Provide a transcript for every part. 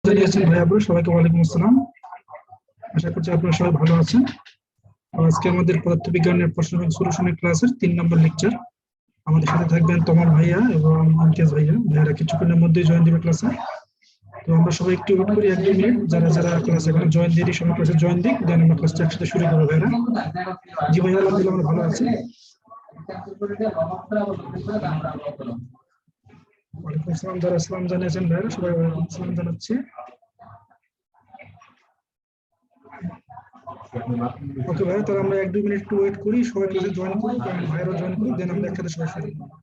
জানিয়েছেন ভাই আবু, সবাইকে ওয়ালাইকুম আসসালাম। আশা করছি আপনারা সবাই ভালো আছেন। আজকে আমাদের পদার্থবিজ্ঞানের প্রশ্ন ব্যাংক সলিউশনের ক্লাসের 3 নম্বর লেকচার। আমাদের সাথে থাকবেন তমাল ভাইয়া এবং ইমতিয়াজ ভাইয়ারা কিছুক্ষণের মধ্যেই জয়েন দিবে ক্লাসে। তো আমরা সবাই একটু ওয়েট করি 1-2 মিনিট, যারা যারা ক্লাসে এখন জয়েন দিয়ে সবাই ক্লাসে জয়েন দিক, দেন আমরা ক্লাসটা একসাথে শুরু করবো ভাইরা। জি ভাইয়া, আলহামদুলিল্লাহ আমরা ভালো আছি। ওয়ালাইকুম আসসালাম, যারা আসসালাম জানিয়েছেন ভাইরা সবাই আসসালাম জানাচ্ছি। ওকে ভাই, তাহলে আমরা 1-2 মিনিট একটু ওয়েট করি, সবাই ক্লাসে জয়েন করি, কারণ ভাইরাও জয়েন করি, দেন আমরা একসাথে সবাই শুরু করবো।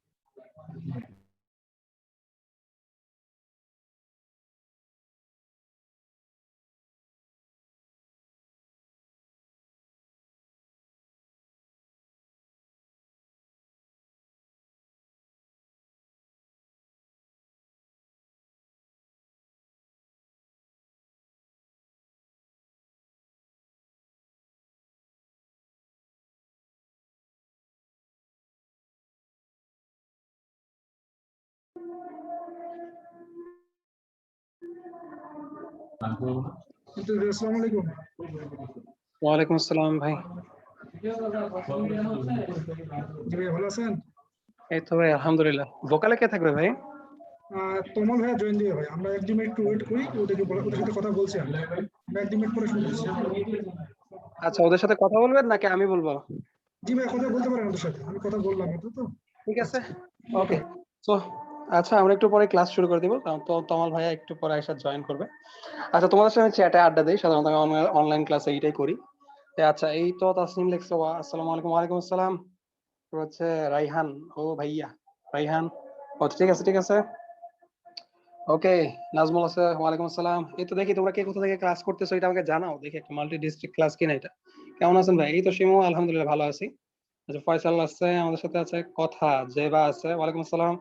আসসালামু আলাইকুম। ওয়ালাইকুম আসসালাম ভাই। জি ভাই, ভালো আছেন? এই তো ভাই আলহামদুলিল্লাহ। ভোকালে কে থাকবে ভাই? তমাল ভাইয়া জয়েন দিবে ভাই, আমরা 1-2 মিনিট একটু ওয়েট করি, ওদের সাথে কথা বলছি আমরা 1-2 মিনিট পরে শুরু করছি। আচ্ছা, ওদের সাথে কথা বলবেন নাকি আমি বলবো? জি ভাই, কথা বলতে পারেন ওদের সাথে, আমি কথা বললাম তো। ঠিক আছে, ওকে। সো আচ্ছা, আমরা একটু পরে ক্লাস শুরু করে দিব, তো তমাল ভাইয়া একটু পরে এসে জয়েন করবে। আচ্ছা, তোমাদের সাথে চ্যাটে আড্ডা দেই, সাধারণত আমি অনলাইন ক্লাসে এইটাই করি। আচ্ছা, এই তো তাসনিম লিখছো, আসসালামু আলাইকুম। ওয়ালাইকুম আসসালাম। হচ্ছে রাইহান। ও ভাইয়া রাইহান। ও ঠিক আছে ঠিক আছে, ওকে। নাজমুল আছে, ওয়ালাইকুম আসসালাম। এই তো দেখি তোমরা কে কোথা থেকে ক্লাস করতেছো, এটা আমাকে জানাও দেখি, একটা মাল্টি ডিস্ট্রিক্ট ক্লাস কিনা এটা। কেমন আছেন ভাই? এই তো শিমু, আলহামদুলিল্লাহ ভালো আছি। আচ্ছা, ফয়সাল আছে আমাদের সাথে, আছে কথা, জেবা আছে, ওয়ালাইকুম আসসালাম।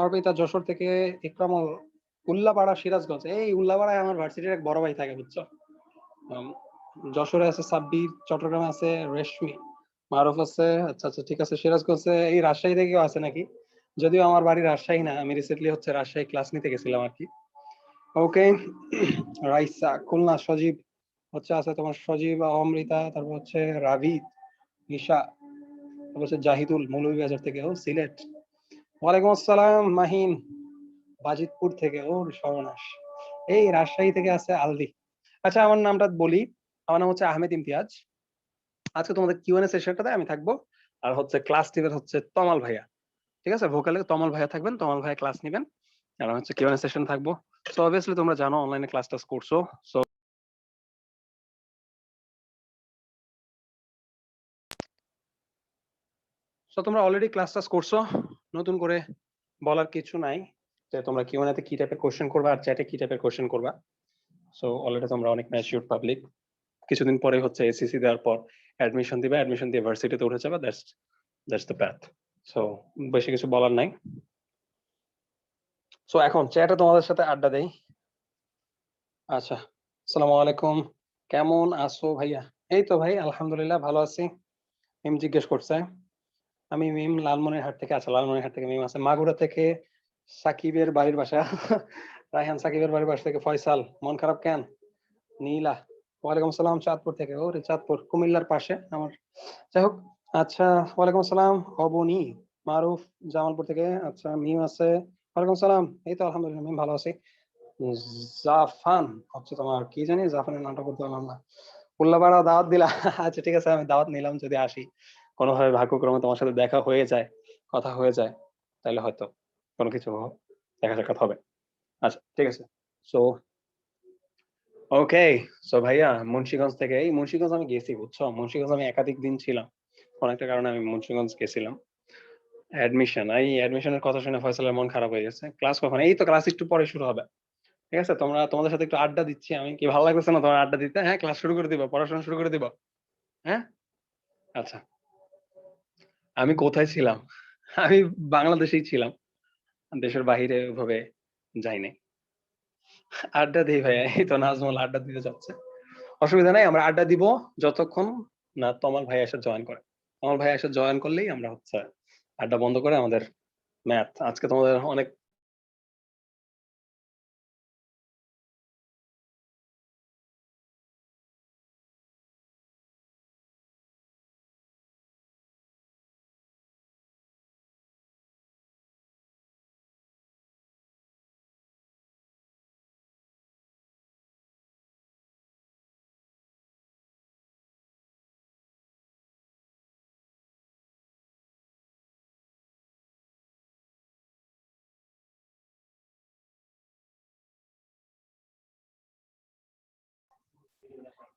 অর্পিতা যশোর থেকে, ইকরামুল উল্লাপাড়া সিরাজগঞ্জ। এই উল্লাপাড়ায় আমার ভার্সিটির এক বড় ভাই থাকে, বুঝছো। উম, যশোরে আছে সাব্বির, চট্টগ্রামে আছে রেশমি, মারুফ আছে। আচ্ছা আচ্ছা, ঠিক আছে। সিরাজগঞ্জে এই রাজশাহী থেকেও আছে নাকি? যদিও আমার বাড়ি রাজশাহী না, আমি রিসেন্টলি হচ্ছে রাজশাহী ক্লাস নিতে গেছিলাম আর কি। ওকে। রাইসা খুলনা, সজীব হচ্ছে আছে তোমার, সজীব, অমৃতা, তারপর হচ্ছে রাভি, ঈশা, তারপর হচ্ছে জাহিদুল মৌলভীবাজার থেকে, ও সিলেট। ওয়ালাইকুম আসসালাম মাহিন, বাজিতপুর থেকে, ও সর্বনাশ। এই রাজশাহী থেকে আছে আলদি। আচ্ছা, আমার নামটা বলি, আমার নাম হচ্ছে আহমেদ ইমতিয়াজ। আজকে তোমাদের কিউএনএ সেশনটাতে আমি থাকবো, আর হচ্ছে ক্লাস টিমের হচ্ছে তমাল ভাইয়া। ঠিক আছে, ভোকালে তমাল ভাইয়া থাকবেন, তমাল ভাইয়া ক্লাস নিবেন, আর হচ্ছে কিউএনএ সেশন থাকবো। সো অবভিয়াসলি তোমরা জানো অনলাইনে ক্লাস টাস করছো। সো তোমরা অলরেডি ক্লাস টাস করছো, নতুন করে বলার কিছু নাই যে তোমরা কিউএনএ তে কি টাইপের কোশ্চেন করবা আর চ্যাটে কি টাইপের কোশ্চেন করবা। সো অলরেডি তোমরা অনেক ম্যাচিউর পাবলিক। কিছুদিন পরে হচ্ছে এসএসসি দেওয়ার পর অ্যাডমিশন দিবে, অ্যাডমিশন দিয়ে ভার্সিটিতে উঠে যাবে, দ্যাটস দ্য প্যাথ। সো বেশি কিছু বলার নাই। সো এখন চ্যাটে তোমাদের সাথে আড্ডা দেই। আচ্ছা, আসসালামু আলাইকুম, কেমন আছো ভাইয়া? এই তো ভাই আলহামদুলিল্লাহ ভালো আছি। মিম জিজ্ঞেস করছে। আমি মিম লালমনিরহাট থেকে। আচ্ছা, লালমনিরহাট থেকে মিম আছে। মাগুরা থেকে সাকিবের বাড়ির বাসা। রায়হান সাকিবের বাড়ির বাসা থেকে। ফয়সাল, মন খারাপ কেন? নীলা, ওয়ালাইকুম আসসালাম। চাঁদপুর থেকে, ওরে চাঁদপুর কুমিল্লার পাশে আমার। যাই হোক, আচ্ছা, ওয়ালাইকুম আসসালাম। অবনী, মারুফ জামালপুর থেকে। আচ্ছা, মিম আছে, ওয়ালাইকুম আসসালাম। এই তো আলহামদুলিল্লাহ মিম ভালো আছি। জাফান হচ্ছে তোমার, কি জানি জাফানের নামটা করতে পারলাম না। উল্লাপাড়া দাওয়াত দিলা। আচ্ছা ঠিক আছে, আমি দাওয়াত নিলাম, যদি আসি কোনোভাবে ভাগ্যক্রমে তোমার সাথে দেখা হয়ে যায়, কথা হয়ে যায়, তাহলে হয়তো কোনো কিছু দেখা সাক্ষাৎ হবে। আচ্ছা ঠিক আছে। So okay. সো ভাইয়া মুন্সিগঞ্জ থেকে, এই মুন্সিগঞ্জ আমি গেছি, বুঝছো। মুন্সিগঞ্জ আমি একাধিক দিন ছিলাম, কোন একটা কারণে আমি মুন্সিগঞ্জ গেছিলাম। অ্যাডমিশনের কথা শুনে ফয়সালের মন খারাপ হয়ে গেছে। ক্লাস কখন? এই তো ক্লাস একটু পরে শুরু হবে। ঠিক আছে, তোমাদের সাথে একটু আড্ডা দিচ্ছি আমি, কি ভালো লাগতেছে না তোমার আড্ডা দিতে? হ্যাঁ, ক্লাস শুরু করে দিবা, পড়াশোনা শুরু করে দিবা। হ্যাঁ, আচ্ছা। আমি কোথায় ছিলাম? আমি বাংলাদেশেই ছিলাম, দেশের বাহিরে ওইভাবে যাই নাই। আড্ডা দিই ভাইয়া, এই তো নাজমুল আড্ডা দিতে যাচ্ছে। অসুবিধা নাই, আমরা আড্ডা দিব যতক্ষণ না তমাল ভাই এসে জয়েন করে। তমাল ভাই এসে জয়েন করলেই আমরা হচ্ছে আড্ডা বন্ধ করে আমাদের ম্যাথ, আজকে তোমাদের অনেক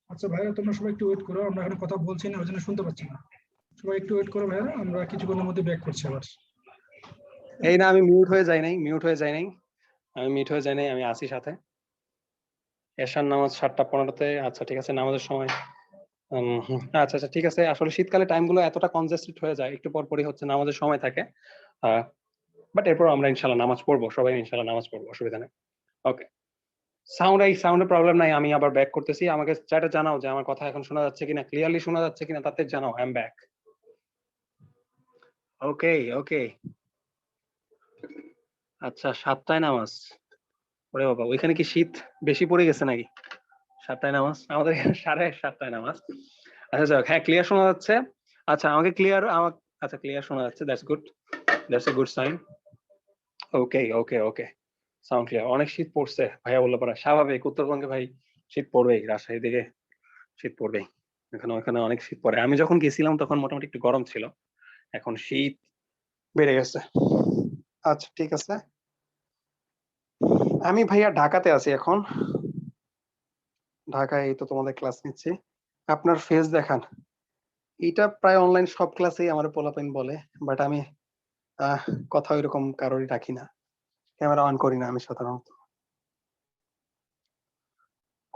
আচ্ছা ভাইয়া, তোমরা সবাই একটু ওয়েট করো, আমরা এখানে কথা বলছি না, ওই জন্য শুনতে পাচ্ছি না। সবাই একটু ওয়েট করো ভাইয়া, আমরা কিছুক্ষণের মধ্যে ব্যাক করছি আবার। এই না, আমি মিউট হয়ে যাই নাই, আমি মিউট হয়ে যাই নাই, আমি আসি সাথে। এশার নামাজ 7:15-তে। আচ্ছা ঠিক আছে, নামাজের সময়। আচ্ছা আচ্ছা ঠিক আছে। আসলে শীতকালে টাইমগুলো এতটা কনজেস্টেড হয়ে যায়, একটু পর পরই হচ্ছে নামাজের সময় থাকে। বাট এরপর আমরা ইনশাল্লাহ নামাজ পড়বো, সবাই ইনশাল্লাহ নামাজ পড়বো, অসুবিধা নেই। ওকে, সাউন্ডের প্রবলেম নাই, আমি আবার ব্যাক করতেছি। আমাকে চ্যাটে জানাও যে আমার কথা এখন শোনা যাচ্ছে কিনা, ক্লিয়ারলি শোনা যাচ্ছে কিনা, তাতে জানাও আই এম ব্যাক। ওকে ওকে। আচ্ছা, 7টায় নামাজ। ওরে বাবা, ওইখানে কি শীত বেশি পড়ে গেছে নাকি? 7টায় নামাজ, আমাদের এখানে 7:30টায় নামাজ। আচ্ছা যাক, হ্যাঁ ক্লিয়ার শোনা যাচ্ছে। আচ্ছা আমাকে ক্লিয়ার, আচ্ছা ক্লিয়ার শোনা যাচ্ছে, that's good, that's a good sign. Okay okay okay, sound clear. অনেক শীত পড়ছে ভাইয়া বললো পারা, স্বাভাবিক, উত্তরবঙ্গে ভাই শীত পড়বেই, রাজশাহীর দিকে শীত পড়বেই, ওখানে অনেক শীত পড়ে। আমি যখন গেছিলাম তখন মোটামুটি একটু গরম ছিল, এখন শীত বেড়ে গেছে। আচ্ছা ঠিক আছে, আমি ভাইয়া ঢাকাতে আছি এখন, ঢাকায় এই তো তোমাদের ক্লাস নিচ্ছি। আপনার ফেস দেখান। এটা প্রায় অনলাইন সব ক্লাসেই আমার পোলাপাইন বলে, বাট আমি কথা ওইরকম কারোরই রাখি না, ক্যামেরা অন করি না আমি সাধারণত।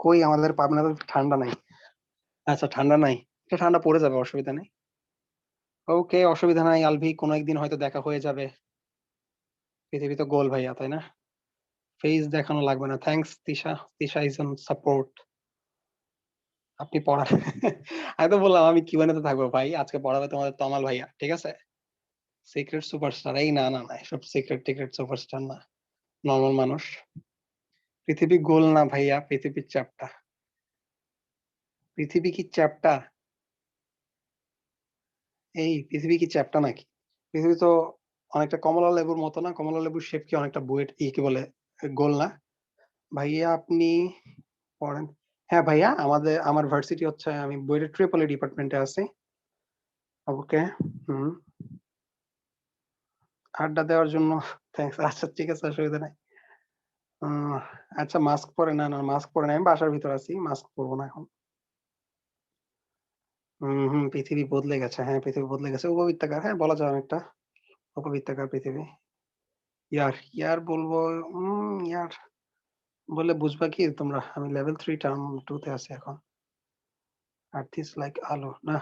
কই আমাদের পাবনাতে ঠান্ডা নাই। আচ্ছা ঠান্ডা নাই, এটা ঠান্ডা পড়ে যাবে, অসুবিধা নেই। ওকে, অসুবিধা নাই আলভি, কোনো একদিন হয়তো দেখা হয়ে যাবে। পৃথিবী তো গোল ভাইয়া, তাই না? ফেস দেখানো লাগবে না, thanks Tisha, Tisha is on support. আপনি পড়ান। আমি তো বললাম আমি কিউএনএ তে থাকবো ভাই, আজকে পড়াবে তোমাদের তমাল ভাইয়া, ঠিক আছে? সিক্রেট সুপারস্টার, এই না না না, এসব সিক্রেট টিক্রেট সুপারস্টার না, নর্মাল মানুষ। পৃথিবী গোল না ভাইয়া, পৃথিবীর চ্যাপ্টা। পৃথিবী কি চ্যাপ্টা? এই পৃথিবী কি চ্যাপ্টা নাকি? পৃথিবী তো অনেকটা কমলা লেবুর মতো না? কমলা লেবুর শেপ কি অনেকটা বুয়েট, কি বলে, গোল না? ভাইয়া আপনি পড়েন? হ্যাঁ ভাইয়া, আমার ভার্সিটি হচ্ছে, আমি বুয়েটের ট্রিপলি ডিপার্টমেন্টে আছি। ওকে। হুম। আড্ডা দেওয়ার জন্য থ্যাঙ্কস। আচ্ছা ঠিক আছে, অসুবিধা নাই। আচ্ছা মাস্ক পরে, না না মাস্ক পরে না, আমি বাসার ভিতর আছি, মাস্ক পরবো না এখন। পৃথিবী বদলে গেছে, হ্যাঁ পৃথিবী বদলে গেছে, উপবৃত্তাকার, হ্যাঁ বলা যায় অনেকটা উপবৃত্তাকার পৃথিবী। ইয়ার ইয়ার বলবো, ইয়ার বললে বুঝবা কি তোমরা? আমি লেভেল 3 টার্ম 2 তে আছি এখন। আর্থ ইজ লাইক আলো না।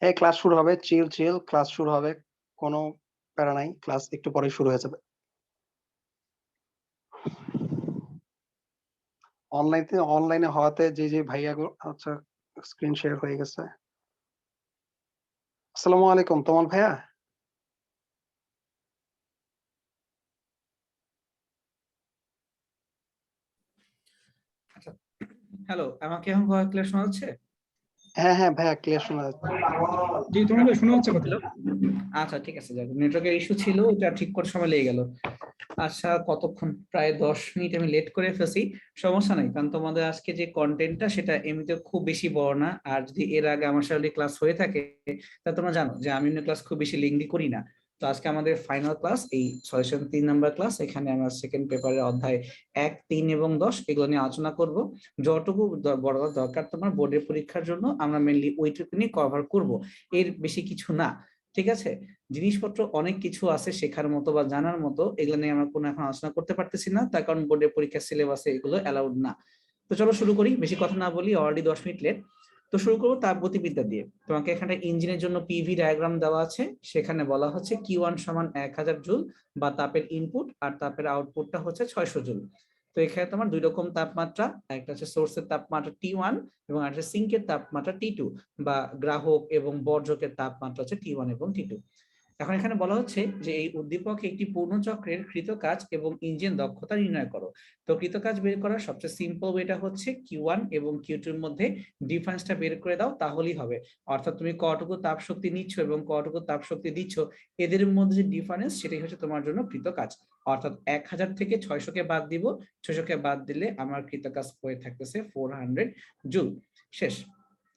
এই ক্লাস শুরু হবে, চিল চিল, ক্লাস শুরু হবে, কোনো প্যারা নাই, ক্লাস একটু পরে শুরু হয়ে যাবে। অনলাইনে হওয়াতে যে ভাইয়া আচ্ছা, স্ক্রিন শেয়ার হয়ে গেছে। আসসালামু আলাইকুম তমাল ভাইয়া। আচ্ছা, হ্যালো, আমাকে এখন ভয়েস ক্লিয়ার শোনা যাচ্ছে? হ্যাঁ হ্যাঁ ভাইয়া, ক্লিয়ার শোনা যাচ্ছে। জি, তোমাদের শোনা যাচ্ছে কথা। হ্যালো, আচ্ছা ঠিক আছে, যাক নেটওয়ার্কের ইস্যু ছিল, এটা ঠিক করতে সময় লেগে গেল। আচ্ছা, কতক্ষণ, প্রায় 10 মিনিট আমি লেট করে ফেলছি। সমস্যা নাই, কারণ তোমাদের আজকে যে কন্টেন্টটা সেটা এমনিতে খুব বেশি বড় না, আর যদি এর আগে আমার সাথে ক্লাস হয়ে থাকে তা তোমরা জানো যে আমি ক্লাস খুব বেশি লেংদি করি না। তো আজকে আমাদের ফাইনাল ক্লাস, এই সলিউশন 3 নাম্বার ক্লাস, এখানে আমরা সেকেন্ড পেপারের অধ্যায় 1, 3 এবং 10 এগুলো নিয়ে আলোচনা করব। যতটুকু বড় দরকার তোমার বোর্ডের পরীক্ষার জন্য আমরা মেনলি ওইটুকু নিয়ে কভার করব, এর বেশি কিছু না। ঠিক আছে, জিনিসপত্র অনেক কিছু আছে শেখার মতো বা জানার মতো, এগুলো নিয়ে আমরা কোনো এখন আলোচনা করতে পারতেছি না, তার কারণ বোর্ডের পরীক্ষার সিলেবাসে এগুলো অ্যালাউড না। তো চলো শুরু করি, বেশি কথা না বলি, অলরেডি 10 মিনিট লেট। তো শুরু করবো তাপগতিবিদ্যা দিয়ে। তোমাকে এখানে ইঞ্জিনের জন্য পিভি ডায়াগ্রাম দেওয়া আছে, সেখানে বলা হচ্ছে Q1 সমান 1000 জুল বা তাপের ইনপুট, আর তাপের আউটপুটটা হচ্ছে 600 জুল। তো এখানে তোমার দুই রকম তাপমাত্রা, একটা হচ্ছে সোর্সের তাপমাত্রা T1 এবং একটা সিঙ্কের তাপমাত্রা T2, বা গ্রাহক এবং বর্জকের তাপমাত্রা হচ্ছে T1 এবং T2। এখন এখানে বলা হচ্ছে যে এই উদ্দীপক একটি পূর্ণ চক্রের কৃতকাজ এবং ইঞ্জিন দক্ষতা নির্ণয় করো। তো কৃতকাজ বের করার সবচেয়ে সিম্পল ওয়েটা হচ্ছে Q1 এবং Q2 এর মধ্যে ডিফারেন্সটা বের করে দাও, তাহলেই হবে। অর্থাৎ তুমি কতটুকু তাপ শক্তি নিচ্ছ এবং কতটুকু তাপ শক্তি দিচ্ছ, এদের মধ্যে যে ডিফারেন্স সেটাই হচ্ছে তোমার জন্য কৃতকাজ। অর্থাৎ 1000 থেকে 600 কে বাদ দিব, 600 কে বাদ দিলে আমার কৃতকাজ হয়ে থাকতেছে 400 জুল। শেষ।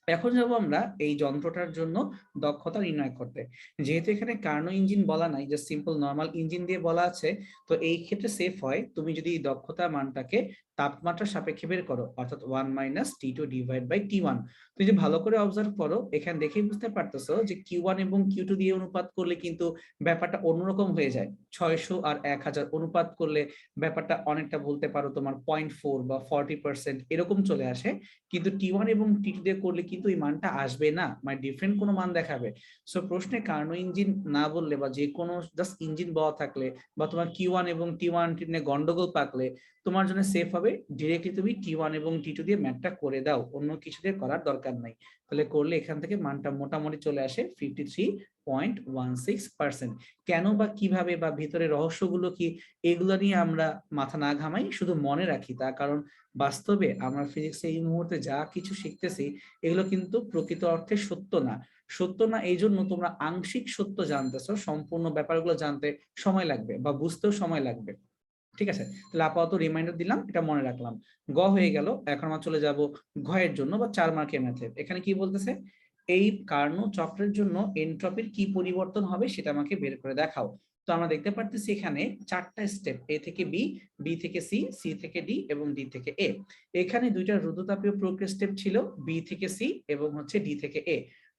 এখন যাব আমরা এই যন্ত্রটার জন্য দক্ষতা নির্ণয় করতে। যেহেতু এখানে কার্নো ইঞ্জিন বলা নাই, যে সিম্পল নর্মাল ইঞ্জিন দিয়ে বলা আছে, তো এই ক্ষেত্রে সেফ হয় তুমি যদি দক্ষতা মানটাকে তাপমাত্রা সাপেক্ষে বের করো, অর্থাৎ 1 minus T2 divide by T1। তুমি যে ভালো করে অবজার্ভ করো, এখানে দেখেই বুঝতে পারতেছো যে Q1 এবং Q2 দিয়ে অনুপাত করলে কিন্তু ব্যাপারটা অন্যরকম হয়ে যায়। 600 আর 1000 অনুপাত করলে ব্যাপারটা অনেকটা বলতে পারো তোমার 0.4 বা 40% এরকম চলে আসে, কিন্তু T1 এবং T2 দিয়ে করলে কিন্তু এই মানটা আসবে না, মানে ডিফারেন্ট কোনো মান দেখাবে। সো প্রশ্নে কার্নো ইঞ্জিন না বললে বা যে কোনো জাস্ট ইঞ্জিন বলা থাকলে বা তোমার Q1 এবং T1 নিয়ে গন্ডগোল পাকলে তোমার জন্য সেফ হবে ডিরেক্টলি তুমি T1 এবং T2 দিয়ে ম্যাথটা করে দাও, অন্য কিছু দিয়ে করার দরকার নাই। তাহলে করলে এখান থেকে মানটা মোটামুটি চলে আসে 53.16%। কেন বা কিভাবে বা ভিতরে রহস্যগুলো কি, এগুলো নিয়ে আমরা মাথা না ঘামাই, শুধু মনে রাখি। তার কারণ বাস্তবে আমরা ফিজিক্সে এই মুহূর্তে যা কিছু শিখতেছি এগুলো কিন্তু প্রকৃত অর্থে সত্য না। সত্য না এই জন্য তোমরা আংশিক সত্য জানতেছো, সম্পূর্ণ ব্যাপারগুলো জানতে সময় লাগবে বা বুঝতেও সময় লাগবে। ঠিক আছে, তাহলে আপাতত রিমাইন্ডার দিলাম, এটা মনে রাখলাম। গ হয়ে গেল, এখন আমরা চলে যাব ঘয়ের জন্য বা 4 মার্কের ম্যাথে। এখানে কি বলতেছে, এই কার্নো চক্রের জন্য এনট্রপির কি পরিবর্তন হবে সেটা আমাকে বের করে দেখাও। তো আমরা দেখতে পারতেছি এখানে 4টা স্টেপ, এ থেকে বি, বি থেকে সি, সি থেকে ডি এবং ডি থেকে এ। এখানে দুইটা রুদ্ধতাপীয় প্রক্রিয়া স্টেপ ছিল, বি থেকে সি এবং হচ্ছে ডি থেকে এ।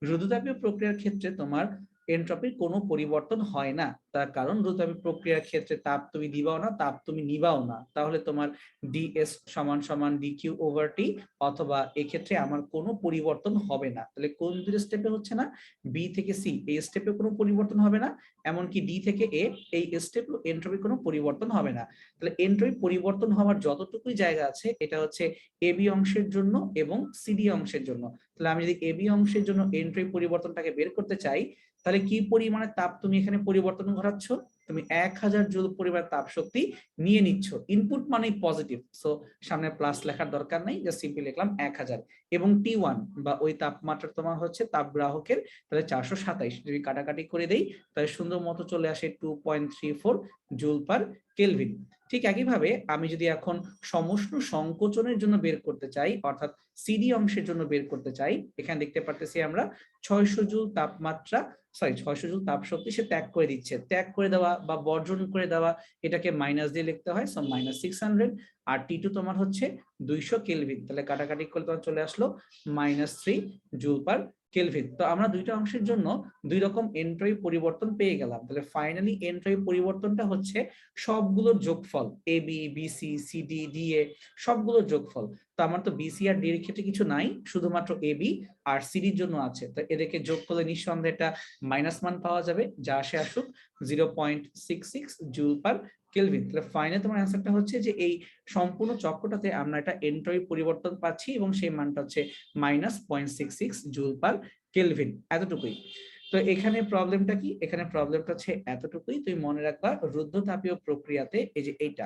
রুদ্ধতাপীয় প্রক্রিয়ার ক্ষেত্রে তোমার এনট্রপির কোনো পরিবর্তন হয় না, তার কারণ রুদ্ধতাপীয় প্রক্রিয়ার ক্ষেত্রে তাপ তুমি দিবাও না, তাপ তুমি নিবাও না। তাহলে তোমার ডিএস সমান সমান ডিকিউ ওভার টি, অথবা এক্ষেত্রে আমার কোনো পরিবর্তন হবে না। তাহলে কোন দুটো স্টেপে হচ্ছে না, বি থেকে সি এই স্টেপে কোনো পরিবর্তন হবে না, এমনকি ডি থেকে এ এই স্টেপে এনট্রপি কোনো পরিবর্তন হবে না। তাহলে এনট্রপি পরিবর্তন হওয়ার যতটুকুই জায়গা আছে এটা হচ্ছে এবি অংশের জন্য এবং সিডি অংশের জন্য। তাহলে আমি যদি এবি অংশের জন্য এনট্রপি পরিবর্তনটাকে বের করতে চাই, তাহলে কি পরিমাণে তাপ তুমি এখানে পরিবর্তন ঘটাচ্ছ, তুমি 1000 জুল পরিমাণ তাপ শক্তি নিয়ে নিচ্ছ। ইনপুট মানে পজিটিভ, সো সামনে প্লাস লেখার দরকার নাই, জাস্ট সিম্পলি লিখলাম 1000। এবং T1 বা ওই তাপমাত্রা তোমার হচ্ছে তাপ গ্রাহকের, তাহলে 427 যদি কাটাকাটি করে দেই তাহলে সুন্দর মতো চলে আসে 2.34 জুল পার কেলভিন। ঠিক একইভাবে আমি যদি এখন সমষ্ণু সংকোচনের জন্য বের করতে চাই, অর্থাৎ সিডি অংশের জন্য বের করতে চাই, এখানে দেখতে পারতেছি আমরা 600 জুল তাপমাত্রা 600 জুল তাপ শক্তি সে ত্যাগ করে দিচ্ছে। ত্যাগ করে দেওয়া বা বর্জন করে দেওয়া এটাকে মাইনাস দিয়ে লিখতে হয়, সো -600। আর T2 তোমার হচ্ছে 200 কেলভিন, তাহলে কাটাকাটি করলে তোমার চলে আসলো -3 জুল পার কেলভিন। তো আমরা দুইটা অংশের জন্য দুই রকম এনট্রপি পরিবর্তন পেয়ে গেলাম। তাহলে ফাইনালি এনট্রপি পরিবর্তনটা হচ্ছে সবগুলোর যোগফল, A B, BC, CD, DA সবগুলোর যোগফল। তো আমার তো বিসি আর ডি এর ক্ষেত্রে কিছু নাই, শুধুমাত্র এ বি আর সিডির জন্য আছে। তো এদেরকে যোগ করলে নিঃসন্দেহে একটা মাইনাস মান পাওয়া যাবে, যা আসে আসুক 0.66 জুল পার কেলভিন। তাহলে ফাইনালি তোমার অ্যান্সারটা হচ্ছে যে এই সম্পূর্ণ চক্রটাতে আমরা একটা এনট্রপি পরিবর্তন পাচ্ছি এবং সেই মানটা হচ্ছে -0.66 জুল পার কেলভিন, এতটুকুই। তো এখানে প্রবলেমটা কি, এখানে প্রবলেমটা হচ্ছে এতটুকুই, তুমি মনে রাখবা রুদ্ধতাপীয় প্রক্রিয়াতে, এই যে এইটা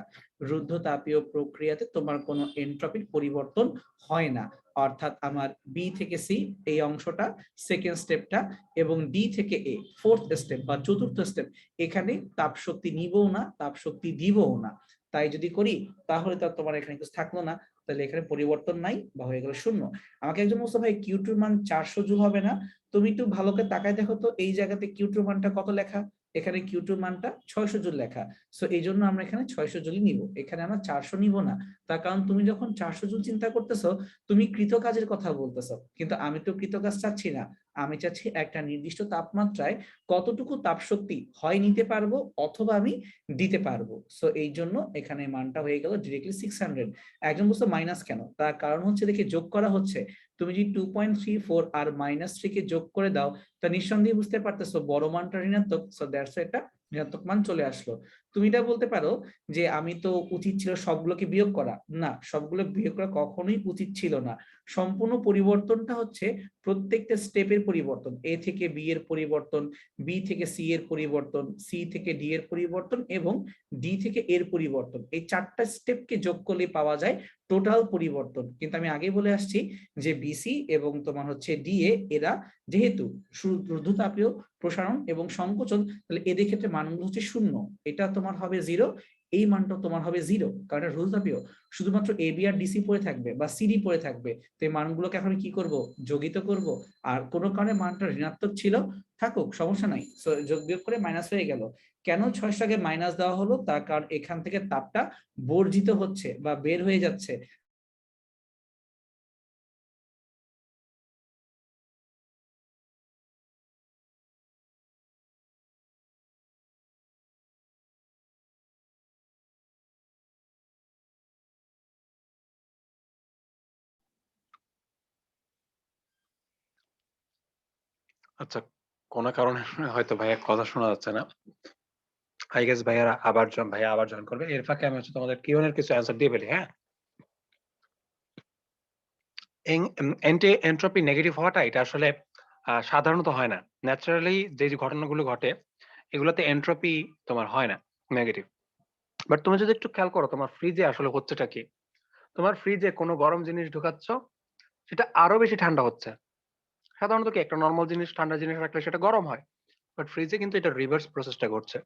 রুদ্ধতাপীয় প্রক্রিয়াতে তোমার কোনো এনট্রপির পরিবর্তন হয় না। অর্থাৎ আমার বি থেকে সি এই অংশটা সেকেন্ড স্টেপটা এবং ডি থেকে এ ফোর্থ স্টেপ বা চতুর্থ স্টেপ, এখানে তাপ শক্তি নিবও না, তাপ শক্তি দিবও না। তাই যদি করি তাহলে তো তোমার এখানে কিছু থাকলো না, তাহলে এখানে পরিবর্তন নাই বা হয়ে গেল শূন্য। আমাকে একজন বলছে ভাই কিউ2 মান 400 জুল হবে না, তুমি একটু ভালো করে তাকায় দেখো তো এই জায়গাতে কিউ2 মানটা কত লেখা, এখানে কিউ2 মানটা 600 জুল লেখা। সো এই জন্য আমরা এখানে 600 জুলই নিব, এখানে আমরা 400 নিব না। তার কারণ তুমি যখন 400 জুল চিন্তা করতেছো তুমি কৃতকাজের কথা বলতেছো, কিন্তু আমি তো কৃতকাজ চাচ্ছি না, আমি চাচ্ছি একটা নির্দিষ্ট তাপমাত্রায় কতটুকু তাপ শক্তি হয় নিতে পারবো অথবা আমি দিতে পারবো। সো এই জন্য এখানে মানটা হয়ে গেল ডিরেক্টলি 600। একজন বলছে মাইনাস কেন, তার কারণ হচ্ছে দেখে যোগ করা হচ্ছে, তুমি যদি 2.34 আর -3 কে যোগ করে দাও তা নিঃসন্দেহে বুঝতে পারতেছো বড় মানটা ঋণাত্মক, সো দ্যাটস একটা ঋণাত্মক মান চলে আসলো। তুমি এটা বলতে পারো যে আমি তো উচিত ছিল সবগুলোকে বিয়োগ করা, না সবগুলো বিয়োগ করা কখনোই উচিত ছিল না। সম্পূর্ণ পরিবর্তনটা হচ্ছে প্রত্যেকটা স্টেপের পরিবর্তন, এ থেকে বি এর পরিবর্তন, বি থেকে সি এর পরিবর্তন, সি থেকে ডি এর পরিবর্তন এবং ডি থেকে এর পরিবর্তন। এই 4টা স্টেপকে যোগ করলে পাওয়া যায় টোটাল পরিবর্তন। কিন্তু আমি আগে বলে আসছি যে বিসি এবং তোমার হচ্ছে ডিএ এরা যেহেতু রুদ্ধতাপীয় প্রসারণ এবং সংকোচন, তাহলে এদের ক্ষেত্রে মানগুলো হচ্ছে শূন্য, এটা তোমার হবে 0, এই মানটা তোমার হবে 0, কারণ এটা রুলস অফ পিও, শুধুমাত্র এ বি আর ডিসি পড়ে থাকবে বা সিডি পড়ে থাকবে। তো এই মানগুলোকে এখন কি করব, যোগিত করব। আর কোনো কারণে মানটা ঋণাত্মক ছিল, থাকুক, সমস্যা নাই, যোগ বিয়োগ করে মাইনাস হয়ে গেল। কেন 6 মাইনাস দেওয়া হলো, তার কারণ এখান থেকে তাপটা বর্জিত হচ্ছে বা বের হয়ে যাচ্ছে। আচ্ছা, কোনো কারণে হয়তো ভাইয়ের কথা শোনা যাচ্ছে না। আই গেস ভাইয়া আবার জয়েন করবে। এর ফাঁকে আমি হচ্ছে তোমাদের কিউএন এর কিছু অ্যান্সার দিয়ে ফেলি। হ্যাঁ, এন্ট্রপি নেগেটিভ হওয়াটা এটা আসলে সাধারণত হয় না। ন্যাচারালি যে যে ঘটনাগুলো ঘটে এগুলোতে এন্ট্রপি তোমার হয় না নেগেটিভ। বাট তুমি যদি একটু খেয়াল করো তোমার ফ্রিজে আসলে হচ্ছেটা কি, তোমার ফ্রিজে কোনো গরম জিনিস ঢুকাচ্ছ, সেটা আরো বেশি ঠান্ডা হচ্ছে। সাধারণত কি একটা নর্মাল জিনিস ঠান্ডা জিনিস রাখলে সেটা গরম হয়, বাট ফ্রিজে কিন্তু এটা রিভার্স প্রসেসটা ঘটছে।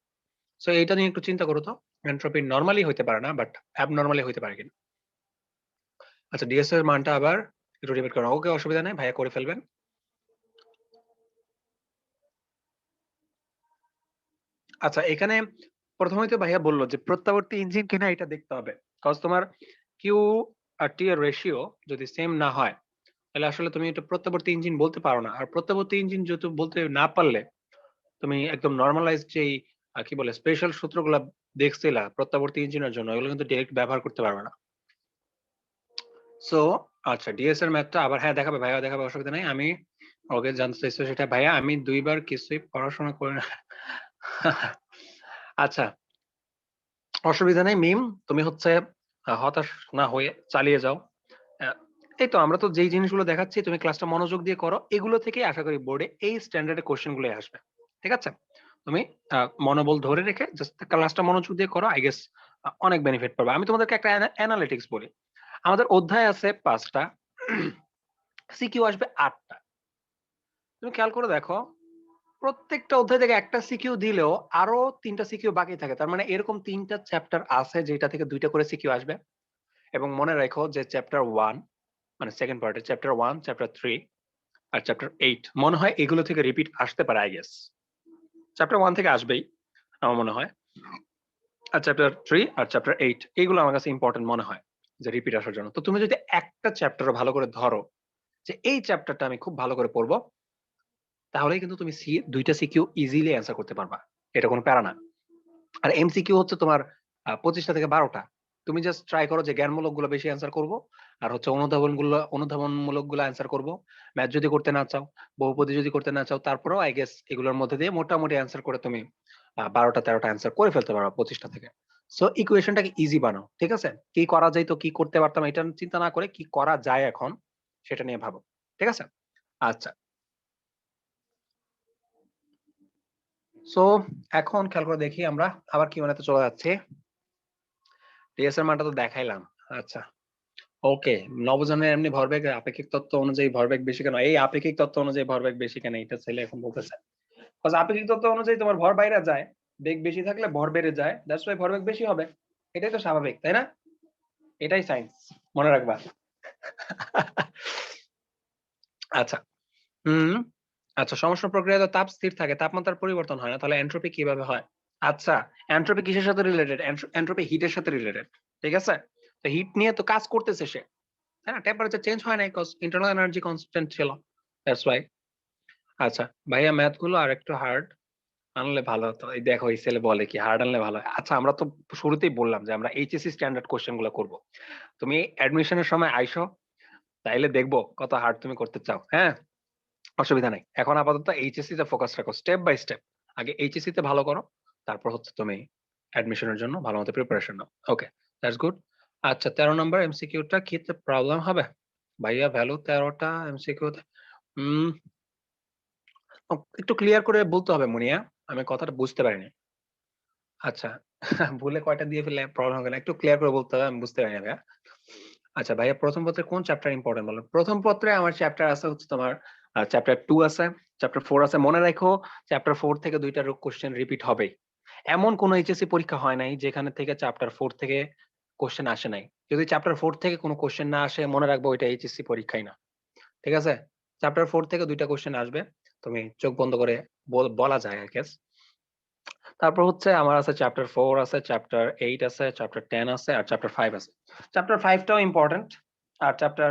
সো এইটা নিয়ে একটু চিন্তা করো তো, এন্ট্রপি নরমালি হইতে পারে না, বাট অ্যাবনরমালি হইতে পারে কিনা। আচ্ছা, ডিএস এর মানটা আবার একটু রিপিট করো। ওকে, অসুবিধা নেই, ভাইয়া করে ফেলবেন। আচ্ছা, এখানে প্রথমেই তো ভাইয়া বললো যে প্রত্যাবর্তী ইঞ্জিন কিনা এটা দেখতে হবে, কজ তোমার কিউ আর টি এর রেশিও যদি সেম না হয় তাহলে আসলে তুমি এটা প্রত্যাবর্তী ইঞ্জিন বলতে পারো না। আর প্রত্যাবর্তী ইঞ্জিন যেহেতু বলতে না পারলে তুমি একদম নর্মালাইজ যেই কি বলে স্পেশাল সূত্রগুলো দেখছিলা প্রত্যাবর্তী ইঞ্জিনের জন্য, এগুলো কিন্তু ডিরেক্ট ব্যবহার করতে পারবে না। সো আচ্ছা, ডিএস এর ম্যাথটা আবার হ্যাঁ দেখাবে, ভাইয়া দেখাবে, অসুবিধা নাই। আমি ওকে জানতে চাইছো সেটা, ভাইয়া আমি 2বার কিছুই পড়াশোনা করি না। আচ্ছা, অসুবিধা নেই মিম, তুমি হচ্ছে হতাশ না হয়ে চালিয়ে যাও। এই তো আমরা তো যেই জিনিসগুলো দেখাচ্ছি তুমি ক্লাসটা মনোযোগ দিয়ে করো, এগুলো থেকে আশা করি বোর্ডে এই স্ট্যান্ডার্ডের কোশ্চেন গুলো আসবে। ঠিক আছে, তুমি মনোবল ধরে রেখে জাস্ট ক্লাসটা মনোযোগ দিয়ে করো, আই গেস অনেক বেনিফিট পাবে। আমি তোমাদেরকে একটা অ্যানালিটিক্স বলি। আমাদের অধ্যায় আছে 5টা, সিকিউ আসবে 8টা। তুমি খেয়াল করে দেখো, প্রত্যেকটা অধ্যায় থেকে একটা সিকিউ দিলেও আরো 3টা সিকিউ বাকি থাকে। তার মানে এরকম 3টা চ্যাপ্টার আছে যেটা থেকে 2টা করে সিকিউ আসবে। এবং মনে রাখো যে চ্যাপ্টার 1 মানে সেকেন্ড পার্টে চ্যাপ্টার 1, চ্যাপ্টার 3 আর চ্যাপ্টার 8 মনে হয় এগুলো থেকে রিপিট আসতে পারে। আই গেস চ্যাপ্টার 1 থেকে আসবেই আমার মনে হয়, আর চ্যাপ্টার 3 আর চ্যাপ্টার 8 এইগুলো আমার কাছে ইম্পর্টেন্ট মনে হয় যে রিপিট আসার জন্য। তো তুমি যদি একটা চ্যাপ্টারও ভালো করে ধরো যে এই চ্যাপ্টারটা আমি খুব ভালো করে পড়বো, তাহলেই কিন্তু তুমি 2টা সিকিউ ইজিলি অ্যান্সার করতে পারবা, এটা কোনো প্যারা না। আর এমসিকিউ হচ্ছে তোমার 25টা থেকে 12টা। তুমি জাস্ট ট্রাই করো যে জ্ঞানমূলক গুলো বেশি অ্যান্সার করবো, আর হচ্ছে অনুধাবনমূলক গুলো অ্যান্সার করবো। ম্যাথ যদি করতে না চাও, বহুপদী যদি করতে না চাও, তারপরেও আই গেস এগুলোর মধ্যে দিয়ে মোটামুটি অ্যান্সার করে তুমি 12টা 13টা অ্যান্সার করে ফেলতে পারো 25টা থেকে। সো ইকুয়েশনটাকে ইজি বানাও। ঠিক আছে, কি করা যায় তো কি করতে পারতাম এটা চিন্তা না করে কি করা যায় এখন সেটা নিয়ে ভাবো। ঠিক আছে, আচ্ছা। সো এখন খেয়াল করে দেখি আমরা আবার কি বানাতে চলে যাচ্ছে। টিএস এর মানটা তো দেখাইলাম। আচ্ছা, ওকে, নবজন্মের এমনি ভরবেগ আপেক্ষিক তত্ত্ব অনুযায়ী ভরবেগ বেশি কেন, এই আপেক্ষিক তত্ত্ব অনুযায়ী ভরবেগ বেশি কেন এটা ছেলে এখন বলতেছে। কারণ আপেক্ষিক তত্ত্ব অনুযায়ী তোমার ভর বাইরে যায়, বেগ বেশি থাকলে ভর বেড়ে যায়, দ্যাটস ওয়াই ভরবেগ বেশি হবে। এটাই তো স্বাভাবিক, তাই না? এটাই সায়েন্স, মনে রাখবা। আচ্ছা, হুম, আচ্ছা, সমষ্ণ প্রক্রিয়াতে তাপ স্থির থাকে, তাপমাত্রার পরিবর্তন হয় না, তাহলে এন্ট্রপি কিভাবে হয়? আচ্ছা, এন্ট্রপি কিসের সাথে রিলেটেড? এন্ট্রপি হিটের সাথে রিলেটেড। ঠিক আছে, তো হিট নিয়ে তো কাজ করতেছে সে, তাই না? টেম্পারেচার চেঞ্জ হয় না, বিকজ ইন্টারনাল এনার্জি কনস্ট্যান্ট ছিল, দ্যাটস ওয়াই। আচ্ছা ভাইয়া, ম্যাথ গুলো আর একটু হার্ড আনলে ভালো হতো। এই দেখো এই ছেলে বলে কি হার্ড আনলে ভালো হয়। আচ্ছা, আমরা তো শুরুতেই বললাম যে আমরা এইচএসসি স্ট্যান্ডার্ড কোশ্চেন গুলো করবো। তুমি অ্যাডমিশনের সময় আইসো, তাইলে দেখবো কত হার্ড তুমি করতে চাও। হ্যাঁ, অসুবিধা নাই। এখন আপাতত এইচএসসি তে ফোকাস রাখো, স্টেপ বাই স্টেপ। আগে এইচএসসি তে ভালো করো, তারপর হচ্ছে তুমি অ্যাডমিশনের জন্য ভালো মতো preparation now. Okay, that's good. আচ্ছা, 13 নম্বর এমসিকিউটা কি প্রবলেম হবে ভাইয়া? ভ্যালু 13টা এমসিকিউ একটু ক্লিয়ার করে বলতে হবে মুনিয়া, আমি কথাটা বুঝতে পারিনি। আচ্ছা, ভুলে কয়টা দিয়ে ফেললে প্রবলেম হবে না, একটু ক্লিয়ার করে বলতে হবে, আমি বুঝতে পারিনি ভাইয়া। আচ্ছা ভাইয়া, প্রথম পত্রে কোন চ্যাপ্টার ইম্পর্টেন্ট বলেন? প্রথম পত্রে আমার চ্যাপ্টার আছে হচ্ছে তোমার চ্যাপ্টার 2 আছে, চ্যাপ্টার 4 আছে। মনে রাখো চ্যাপ্টার 4 থেকে 2টা কোশ্চেন রিপিট হবেই। এমন কোন এইচএসসি পরীক্ষা হয় নাই যেখানে থেকে চ্যাপ্টার 4 থেকে কোশ্চেন আসে নাই। যদি চ্যাপ্টার 4 থেকে কোনো কোশ্চেন না আসে মনে রাখবো ওইটা এইচএসসি পরীক্ষাই না। ঠিক আছে? চ্যাপ্টার 4 থেকে 2টা কোশ্চেন আসবে। তুমি চোখ বন্ধ করে বলা যায় আই গেস। তারপর হচ্ছে আমার আছে চ্যাপ্টার 4 আছে, চ্যাপ্টার 8 আছে, চ্যাপ্টার 10 আছে আর চ্যাপ্টার 5 আছে। চ্যাপ্টার 5 টাও ইম্পর্টেন্ট আর চ্যাপ্টার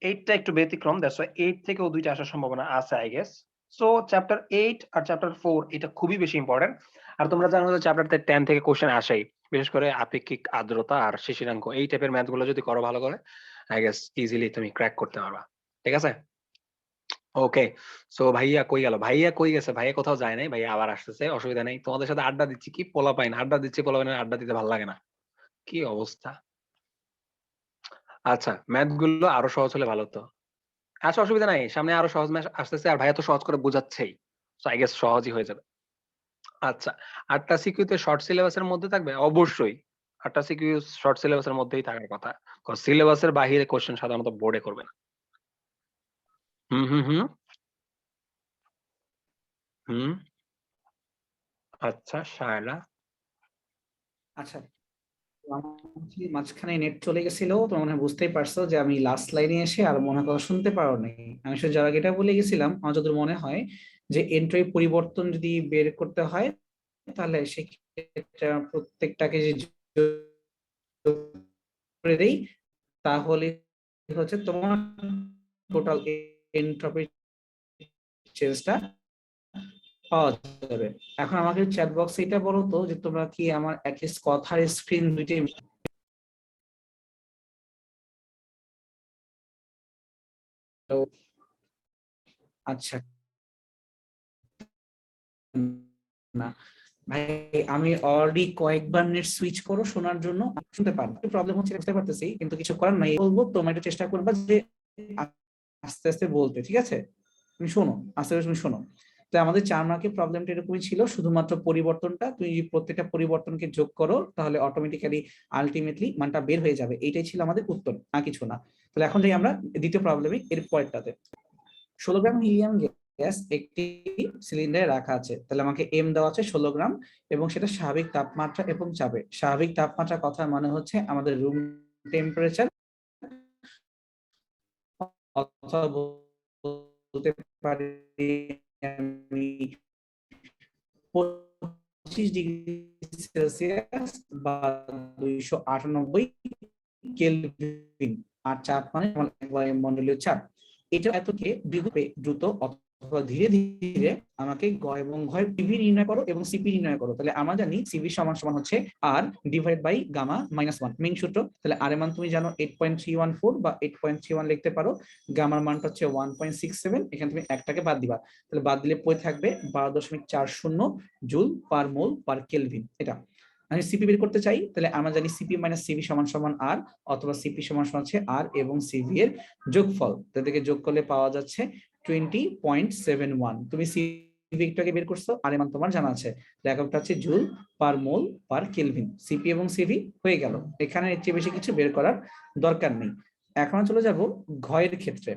8 টা একটু ব্যতিক্রম। দ্যাটস ওয়াই 8 থেকেও 2টা আসার সম্ভাবনা আছে আই গেস। সো চ্যাপ্টার 8 আর চ্যাপ্টার 4 এটা খুবই বেশি ইম্পর্টেন্ট। আর তোমরা জানো যে চ্যাপ্টার 10 থেকে কোশ্চেন আসেই। বিশেষ করে আপেক্ষিক আর্দ্রতা আর শিশিরাঙ্ক এই টাইপের ম্যাথ গুলো যদি করো ভালো করে আই গেস ইজিলি তুমি ক্র্যাক করতে পারবা। ঠিক আছে? ওকে। সো ভাইয়া কই গেল? ভাইয়া কই গেছে? ভাইয়া কোথাও যায় নাই। ভাইয়া আবার আসতেছে। অসুবিধা নেই। তোমাদের সাথে আড্ডা দিচ্ছি। কি পোলাপাইন আড্ডা দিচ্ছি, পোলাপাইনের আড্ডা দিতে ভাল লাগে না। কি অবস্থা? আচ্ছা, ম্যাথ গুলো আরো সহজ হলে ভালো হতো। আচ্ছা অসুবিধা নাই। সামনে আরো সহজ ম্যাথ আসতেছে আর ভাইয়া তো সহজ করে বোঝাচ্ছেই। সো আই গেস সহজই হয়ে যাবে। আচ্ছা, 8টা সিকিউ তে শর্ট সিলেবাসের মধ্যে থাকবে? অবশ্যই। 8টা সিকিউ শর্ট সিলেবাসের মধ্যেই থাকার কথা। কজ সিলেবাসের বাহিরে কোশ্চেন সাধারণত বোর্ডে করবে না। হুম। হুম। আচ্ছা, শায়লা। আচ্ছা, তো আমার হচ্ছে মাঝখানে নেট চলে গেছিল, তো মনে হয় বুঝতেই পারছো যে আমি লাস্ট লাইনে এসে আর মনে হয় কথা শুনতে পারো নাই। আমি শুধু যারা এটা বলে গেছিলাম, আমার যতদূর মনে হয় যে এন্ট্রি পরিবর্তন যদি বের করতে হয় তাহলে সেক্ষেত্রে প্রত্যেকটাকে যে যোগ করে দেই তাহলে হচ্ছে তোমার টোটাল এন্ট্রপি চেঞ্জটা পাওয়া যাবে। এখন আমাকে চ্যাট বক্সে এটা বলো তো যে তোমরা কি আমার অ্যাটলিস্ট কথার স্ক্রিন দুইটাই আচ্ছা না ভাই, আমি অলরেডি কয়েকবার নেট সুইচ করো শোনার জন্য, শুনতে পারবো। প্রবলেম হচ্ছে বুঝতে পারতেছি, কিন্তু কিছু করার নাই। বলবো তোমরা একটু চেষ্টা করবা যে আস্তে আস্তে বলতে, ঠিক আছে? তুমি শোনো, আস্তে আস্তে তুমি শোনো। তো আমাদের 4 মার্কের প্রবলেমটা এরকমই ছিল, শুধুমাত্র পরিবর্তনটা তুমি যদি প্রত্যেকটা পরিবর্তনকে যোগ করো তাহলে অটোমেটিক্যালি আলটিমেটলি মানটা বের হয়ে যাবে। এইটাই ছিল আমাদের উত্তর, আর কিছু না। তাহলে এখন যাই আমরা দ্বিতীয় প্রবলেমে, এর পরেরটাতে। 16 গ্রাম হিলিয়াম গ্যাস একটি সিলিন্ডারে রাখা আছে, তাহলে আমাকে এম দেওয়া আছে 16 গ্রাম এবং সেটা স্বাভাবিক তাপমাত্রা এবং চাপে। স্বাভাবিক তাপমাত্রা কথার মানে হচ্ছে আমাদের রুম টেম্পারেচার, অথবা বলতে পারি আমি 25 ডিগ্রি সেলসিয়াস বা 298 কেলভিন। আর চাপ মানে বায়ুমণ্ডলীয় চাপ। এটা এতকে দ্রুত অথবা ধীরে ধীরে আমাকে গ এবং ঘয় পিভি নির্ণয় করো এবং সিপি নির্ণয় করো। তাহলে আমরা জানি সিভি সমান সমান হচ্ছে আর divide by gamma minus 1 main সূত্র। তাহলে আর এর মান তুমি জানো 8.314 বা 8.31 লিখতে পারো। গামার মানটা হচ্ছে 1.67। এখানে তুমি একটাকে বাদ দিবা, তাহলে বাদ দিলে পড়ে থাকবে 12.40 জুল পার মোল পার কেলভিন। এটা আমি সিপি বের করতে চাই, তাহলে আমরা জানি সিপি মাইনাস সিভি সমান সমান আর, অথবা সিপি সমান সমান হচ্ছে আর এবং সিভি এর যোগফল। তাদেরকে যোগ করলে পাওয়া যাচ্ছে 20.71। তুমি সিভিটাকে বের করছো, আর এর মান তোমার জানা আছে, এককটা হচ্ছে জুল পার মোল পার কেলভিন। সিপি এবং সিভি হয়ে গেল, এখানে এর চেয়ে বেশি কিছু বের করার দরকার নেই। এখন চলে যাব ঘয়ের ক্ষেত্রে।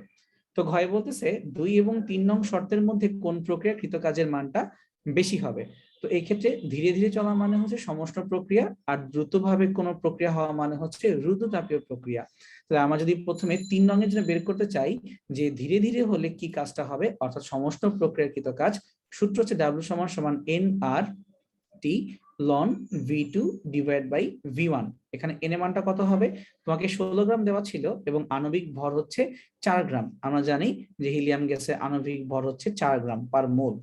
তো ঘয় বলতেছে 2 এবং 3 নং শর্তের মধ্যে কোন প্রক্রিয়া কৃতকাজের মানটা বেশি হবে। তো এই ক্ষেত্রে ধীরে ধীরে চলা মানে হচ্ছে সমষ্ণ প্রক্রিয়া, আর দ্রুতভাবে কোনো প্রক্রিয়া হওয়া মানে হচ্ছে রুদ্ধতাপীয় প্রক্রিয়া। তাহলে আমরা যদি প্রথমে 3 নংয়ের জন্য বের করতে চাই যে ধীরে ধীরে হলে কি কাজটা হবে, অর্থাৎ সমষ্ণ প্রক্রিয়াকৃত কাজ, সূত্র হচ্ছে W সমান সমান NR টি লন V2 ডিভাইড বাই V1। এখানে এন এর মানটা কত হবে? তোমাকে 16 গ্রাম দেওয়া ছিল এবং আণবিক ভর হচ্ছে 4 গ্রাম। আমরা জানি যে হিলিয়াম গ্যাসের আণবিক ভর হচ্ছে 4 গ্রাম পার মোল।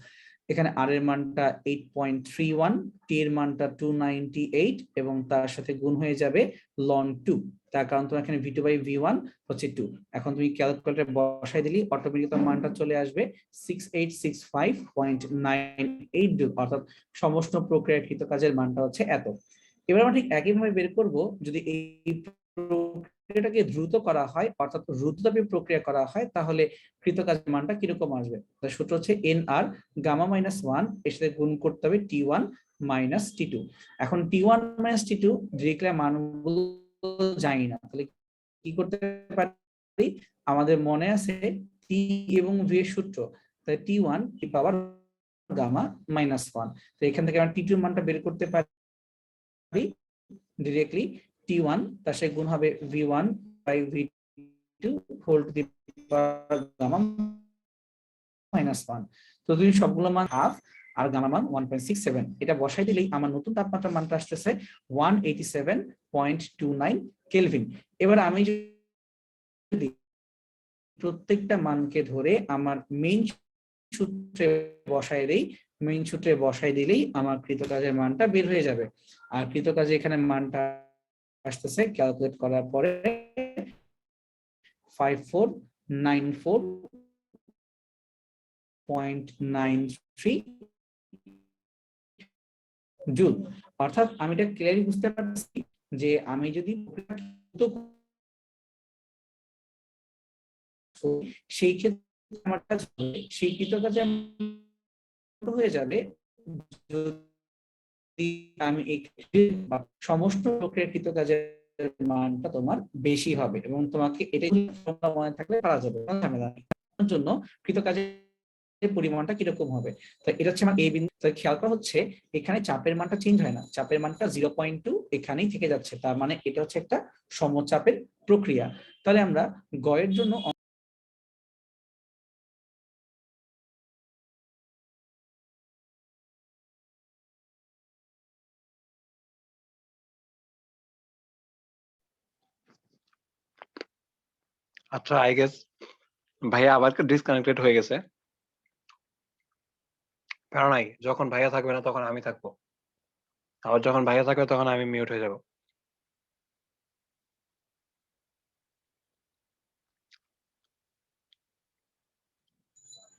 এখানে আর এর মানটা 8.31, টি এর মানটা 298 এবং তার সাথে গুণ হয়ে যাবে লন 2, তার কারণ তোমার এখানে V2 বাই V1 হচ্ছে 2। এখন তুমি ক্যালকুলেটরে বসাই দিলি অটোমেটিক তোমার মানটা চলে আসবে 6865.98 জুল, অর্থাৎ সমস্ত প্রক্রিয়াকৃত কাজের মানটা হচ্ছে এত। এবার আমরা ঠিক একইভাবে বের করব যদি এই প্রক্রিয়াটাকে দ্রুত করা হয়, অর্থাৎ রুদ্ধতাপীয় প্রক্রিয়া করা হয়, তাহলে কৃতকাজের মানটা কিরকম আসবে। তার সূত্র হচ্ছে NR গামা মাইনাস 1 এর সাথে গুণ করতে হবে T1 মাইনাস T2। এখন T1 মাইনাস T2 ডিরেক্টলি মানগুলো জানি না, তাহলে কি করতে পারি, আমাদের মনে আছে T এবং V এর সূত্র, তাহলে T1 টি পাওয়ার গামা -1। তো এখান থেকে আমরা T2 মানটা বের করতে পারি ডিরেক্টলি। T1 তার সাথে গুণ হবে V1 by V2 whole to the power gamma -1। তো তুমি সবগুলো মান হাফ আর গামা মান 1.67, এটা বসাই দিলেই আমার নতুন তাপমাত্রার মানটা আসতেছে 187.29 কেলভিন। এবার আমি যদি প্রত্যেকটা মানকে ধরে আমার মেইন সূত্রে বসাই দিলেই আমার কৃতকাজের মানটা বের হয়ে যাবে। আর কৃতকাজে এখানে মানটা আসতেছে ক্যালকুলেট করার পরে 5494.93 জুল। অর্থাৎ আমি এটা ক্লিয়ারলি বুঝতে পারছি যে আমি যদি সেই ক্ষেত্রে আমার কাজ সেই কৃতকাজে হয়ে যাবে যদি আমি সমস্ত প্রক্রিয়াকৃত কাজের মানটা তোমার বেশি হবে, এবং তোমাকে এটাই মনে থাকলে পারা যাবে জন্য কৃতকাজের পরিমাণটা কিরকম হবে। তো এটা হচ্ছে আমার এই বিন্দু। খেয়াল করা হচ্ছে এখানে চাপের মানটা চেঞ্জ হয় না, চাপের মানটা 0.2 এখানেই থেকে যাচ্ছে। তার মানে এটা হচ্ছে একটা সমচাপের প্রক্রিয়া। তাহলে আমরা গয়ের জন্য আচ্ছা, আই গেস ভাইয়া আবার ডিসকানেক্টেড হয়ে গেছে। কারণ নাই, যখন ভাইয়া থাকবে না তখন আমি থাকবো, আবার যখন ভাইয়া থাকবে তখন আমি মিউট হয়ে যাব।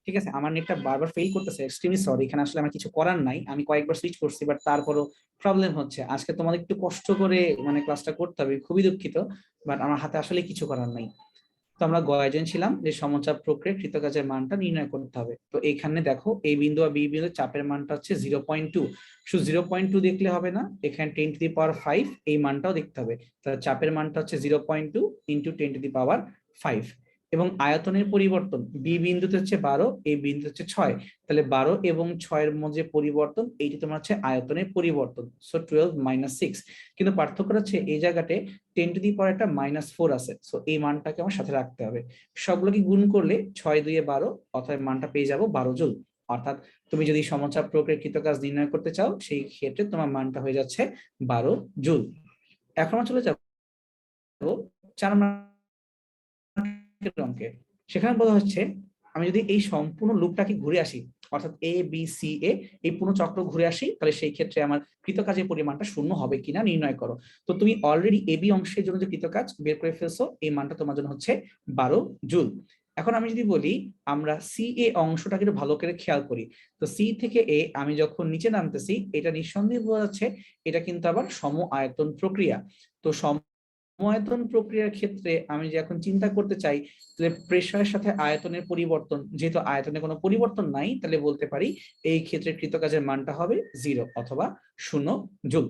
ঠিক আছে, আমার নেটটা বারবার ফেল করতেছে, এক্সট্রিমলি সরি। এখানে আসলে আমার কিছু করার নাই, আমি কয়েকবার সুইচ করছি বাট তারপরও প্রবলেম হচ্ছে। আজকে তোমাদের একটু কষ্ট করে মানে ক্লাসটা করতে হবে, খুবই দুঃখিত, বাট আমার হাতে আসলে কিছু করার নাই। তো আমরা গয়েজন ছিলাম যে সমচাপ প্রক্রিয়া কৃতকাজের মানটা নির্ণয় করতে হবে। তো এখানে দেখো এই বিন্দু আর বি বিন্দু চাপের মানটা হচ্ছে 0.2। শুধু 0.2 দেখলে হবে না, এখানে 10 টু দি পাওয়ার 5 এই মানটাও দেখতে হবে। তাহলে চাপের মানটা হচ্ছে 0.2 ইন্টু 10 টু দি পাওয়ার 5। এবং আয়তনের পরিবর্তন, বি বিন্দুতে হচ্ছে 12, এই বিন্দুতে হচ্ছে 6। তাহলে 12 এবং 6 এর মধ্যে পরিবর্তন, এইটি তোমার হচ্ছে আয়তনের পরিবর্তন। সো 12 - 6। কিন্তু পার্থক্য হচ্ছে এই জায়গাতে 10 টু দি পাওয়ার একটা -4 আছে। সো এই মানটাকে আমার সাথে রাখতে হবে। সবগুলোকে গুণ করলে 6 2 12, অর্থাৎ মানটা পেয়ে যাব 12 জুল। অর্থাৎ তুমি যদি সমচাপ প্রক্রিয়ার কৃতকাজ নির্ণয় করতে চাও সেই ক্ষেত্রে তোমার মানটা হয়ে যাচ্ছে 12 জুল। এখন আমরা চলে যাব 4 নম্বর অঙ্কে। সেখানে বলা হচ্ছে আমি যদি এই সম্পূর্ণ লুপটাকে ঘুরে আসি, অর্থাৎ এ বি সি এ এই পুরো চক্র ঘুরে আসি, তাহলে সেই ক্ষেত্রে আমার কৃতকাজের পরিমাণটা শূন্য হবে কিনা নির্ণয় করো। তো তুমি অলরেডি এ বি অংশের জন্য যে কৃতকাজ বের করে ফেলছো, এই মানটা তোমার জন্য হচ্ছে 12 জুল। এখন আমি যদি বলি আমরা সি এ অংশটাকে একটু ভালো করে খেয়াল করি, তো সি থেকে এ আমি যখন নিচে নামতেছি, এটা নিঃসন্দেহে বোঝা যাচ্ছে এটা কিন্তু আবার সম আয়তন প্রক্রিয়া। তো আয়তন প্রক্রিয়ার ক্ষেত্রে আমি যে এখন চিন্তা করতে চাই যে প্রেসারের সাথে আয়তনের পরিবর্তন, যেহেতু আয়তনে কোনো পরিবর্তন নাই, তাহলে বলতে পারি এই ক্ষেত্রে কৃতকাজের মানটা হবে 0 অথবা 0 জুল।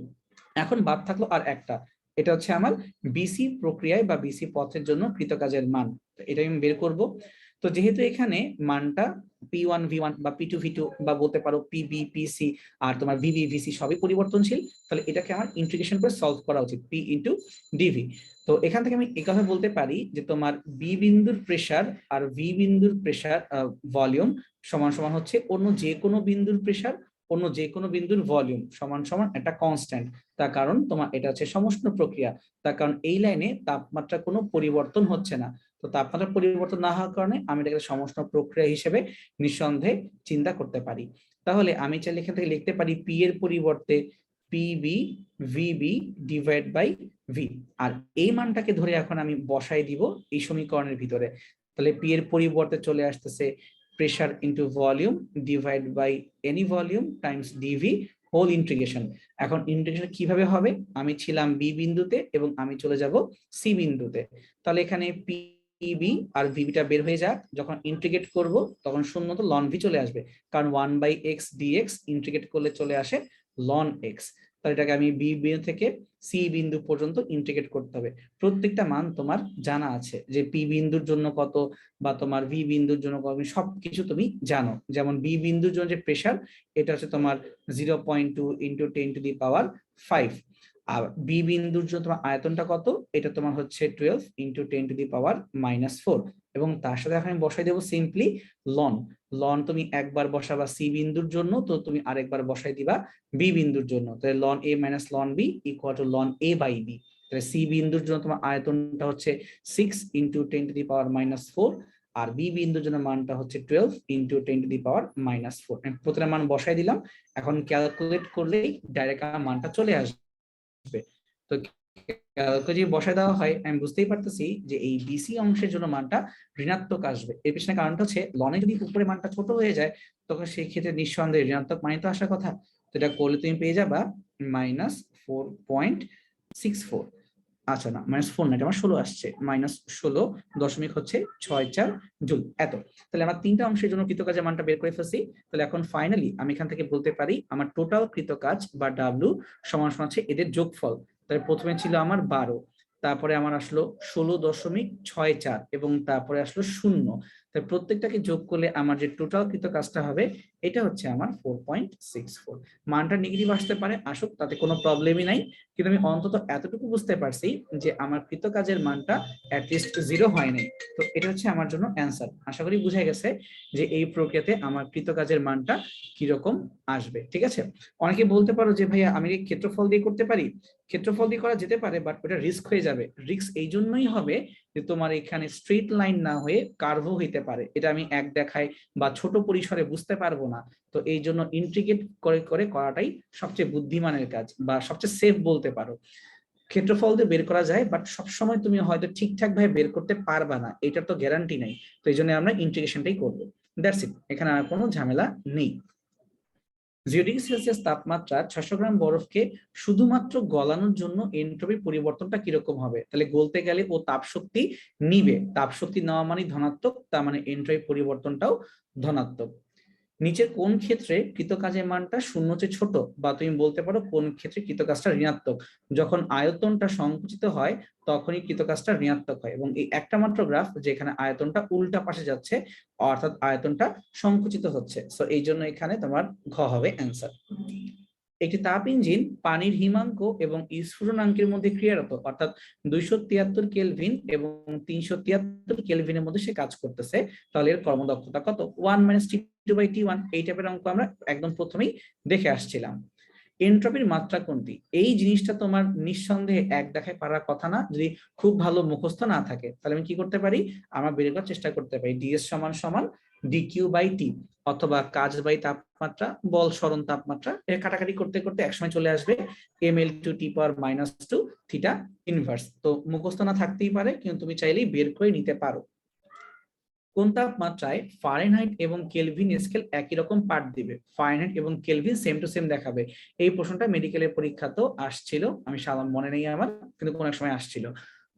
এখন বাদ থাকলো আর একটা, এটা হচ্ছে আমার বিসি প্রক্রিয়ায় বা বিসি পথের জন্য কৃতকাজের মান, এটা আমি বের করব। তো যেহেতু এখানে মানটা P1 V1 বা P2 V2 বা বলতে পারো PB PC আর তোমার VB VC সবই পরিবর্তনশীল, তাহলে এটাকে আমার ইন্টিগ্রেশন করে সলভ করা উচিত P ইনটু DV। তো এখান থেকে আমি এই কথা বলতে পারি যে তোমার বি বিন্দুর প্রেসার আর ভি বিন্দুর প্রেসার ভলিউম সমান সমান হচ্ছে অন্য যে কোনো বিন্দুর প্রেসার অন্য যে কোনো বিন্দুর ভলিউম সমান সমান একটা কনস্ট্যান্ট। তার কারণ তোমার এটা হচ্ছে সমষ্ণ প্রক্রিয়া, তার কারণ এই লাইনে তাপমাত্রা কোনো পরিবর্তন হচ্ছে না। তো তাপমাত্রা পরিবর্তন না হওয়ার কারণে আমি এটাকে সমষ্ণ প্রক্রিয়া হিসেবে নিঃসন্দেহে চিন্তা করতে পারি। তাহলে আমি চাইলে এখান থেকে লিখতে পারি পি এর পরিবর্তে PB VB divide by V, আর এই মানটাকে ধরে এখন আমি বসাই দিব এই সমীকরণের ভিতরে। তাহলে পি এর পরিবর্তে চলে আসতেছে pressure into volume divide by any volume times DV whole integration. এখন ইন্টিগ্রেশন কিভাবে হবে, আমি ছিলাম বি বিন্দুতে এবং আমি চলে যাব সি বিন্দুতে। তাহলে এখানে পিবি আর ভিবিটা বের হয়ে যাক, যখন ইন্টিগ্রেট করব তখন শূন্য তো লন ভি চলে আসবে, কারণ 1/x dx ইন্টিগ্রেট করলে চলে আসে লন এক্স। তাহলে এটাকে আমি বি বিন্দু থেকে সি বিন্দু পর্যন্ত ইন্টিগ্রেট করতে হবে। প্রত্যেকটা মান তোমার জানা আছে, যে পি বিন্দুর জন্য কত বা তোমার ভি বিন্দুর জন্য কত, সবকিছু তুমি জানো। যেমন বি বিন্দুর জন্য যে প্রেসার, এটা হচ্ছে তোমার 0.2 ইন্টু 10⁵, আর বি বিন্দুর জন্য তোমার আয়তনটা কত, এটা তোমার হচ্ছে 12 ইন্টু 10⁻⁻⁴, এবং তার সাথে এখন আমি বসাই দেবো সিম্পলি লন। লন তুমি একবার বসাবা সি বিন্দুর জন্য, তো তুমি আরেকবার বসাই দিবা বি বিন্দুর জন্য। তাহলে লন এ মাইনাস লন বি ইকুয়াল টু লন এ বাই বি। তাহলে সি বিন্দুর জন্য তোমার আয়তনটা হচ্ছে 6 ইন্টু 10⁻⁻⁴, আর বি বিন্দুর জন্য মানটা হচ্ছে 12 ইন্টু 10⁻⁻⁴। প্রতিটা মান বসাই দিলাম, এখন ক্যালকুলেট করলেই ডাইরেক্ট মানটা চলে আসবে। তো যদি বসায় দেওয়া হয়, আমি বুঝতেই পারতেছি যে এই বিসি অংশের জন্য মানটা ঋণাত্মক আসবে। এর পিছনে কারণটা হচ্ছে লনে যদি উপরে মানটা ছোট হয়ে যায়, তখন সেই ক্ষেত্রে নিঃসন্দেহে ঋণাত্মক মানে তো আসার কথা। তো এটা করলে তুমি পেয়ে যাবা -4.64, আচ্ছা না -4 না, এটা আমার 16 আসছে, -16.64 জুল এত। তাহলে আমার তিনটা অংশের জন্য কৃতকাজের মানটা বের করে ফেলছি। তাহলে এখন ফাইনালি আমি এখান থেকে বলতে পারি আমার টোটাল কৃতকাজ বা ডাব্লু সমান হচ্ছে এদের যোগফল। তাহলে প্রথমে ছিল আমার 12, তারপরে আমার আসলো 16.64 এবং তারপরে আসলো 0। তাই প্রত্যেকটাকে যোগ করলে আমার যে টোটাল কৃত কাজটা হবে, এটা হচ্ছে আমার 4.64। মানটা নেগেটিভ আসতে পারে, আসুক, তাতে কোনো প্রবলেমই নাই, কিন্তু আমি অন্তত এতটুকু বুঝতে পারছি যে আমার কৃত কাজের মানটা অ্যাটলিস্ট 0 হয়নি। তো এটা হচ্ছে আমার জন্য অ্যান্সার। আশা করি বুঝা গেছে যে এই প্রক্রিয়াতে আমার কৃত কাজের মানটা কিরকম আসবে। ঠিক আছে, অনেকে বলতে পারো যে ভাইয়া আমি কি ক্ষেত্রফল দিয়ে করতে পারি? ক্ষেত্রফল দিয়ে করা যেতে পারে, বাট ওটা রিস্ক হয়ে যাবে। রিস্ক এই জন্যই হবে যে তোমার এখানে স্ট্রেট লাইন না হয়ে কার্ভও হইতে পারে, এটা আমি এক দেখায় বা ছোট পরিসরে বুঝতে পারবো না। তো এই জন্য ইন্টিগ্রেট করে করে করাটাই সবচেয়ে বুদ্ধিমানের কাজ বা সবচেয়ে সেফ বলতে পারো। ক্ষেত্রফল দিয়ে বের করা যায়, বাট সবসময় তুমি হয়তো ঠিকঠাক ভাবে বের করতে পারবা না, এটার তো গ্যারান্টি নাই। তো এই জন্য আমরা ইন্টিগ্রেশনটাই করবো, দ্যাটস ইট, এখানে আর কোনো ঝামেলা নেই। 0°C তাপমাত্রা 600 গ্রাম বরফকে শুধুমাত্র গলানোর জন্য এন্ট্রপির পরিবর্তনটা কিরকম হবে? তাহলে গলতে গেলে ও তাপ শক্তি নিবে, তাপ শক্তি নেওয়া মানে ধনাত্মক, তার মানে এন্ট্রপির পরিবর্তনটাও ধনাত্মক। নিচের কোন ক্ষেত্রে কৃতকাজের মানটা 0 চেয়ে ছোট, বা তুমি বলতে পারো কোন ক্ষেত্রে কৃতকাজটা ঋণাত্মক? যখন আয়তনটা সংকুচিত হয় তখনই কৃতকাজটা ঋণাত্মক হয়, এবং এই একটা মাত্র গ্রাফ যেখানে আয়তনটা উল্টা পাশে যাচ্ছে, অর্থাৎ আয়তনটা সংকুচিত হচ্ছে। সো এই জন্য এখানে তোমার ঘ হবে অ্যান্সার। একটি তাপ ইঞ্জিন পানির হিমাঙ্ক এবং স্ফুটনাঙ্কের মধ্যে ক্রিয়ারত, অর্থাৎ 273 কেলভিন এবং 373 কেলভিনের মধ্যে সে কাজ করতেছে, তাহলে এর কর্মদক্ষতা কত? 1 - T2/T1। এই টাইপের অঙ্ক আমরা একদম প্রথমেই দেখে আসছিলাম। এন্ট্রপির মাত্রা কোনটি? এই জিনিসটা তোমার নিঃসন্দেহে এক দেখায় পারার কথা না, যদি খুব ভালো মুখস্থ না থাকে। তাহলে আমি কি করতে পারি, আমরা বের করার চেষ্টা করতে পারি ds সমান dq/t, অথবা কাজ বাই তাপমাত্রা, বল সরণ তাপমাত্রা, এর কাটাকাটি করতে করতে একসময় চলে আসবে mL/T⁻²θ ইনভার্স। তো মুখস্থ না থাকতেই পারে, কিন্তু তুমি চাইলেই বের করে নিতে পারো। কোন তাপমাত্রায় ফারেনহাইট এবং কেলভিন স্কেল একই রকম পাঠ দিবে? ফারেনহাইট এবং কেলভিন সেম টু সেম দেখাবে। এই প্রশ্নটা মেডিকেলের পরীক্ষাতেও আসছিল, আমি সাধারণ মনে নেই আমার, কিন্তু কোন এক সময় আসছিল।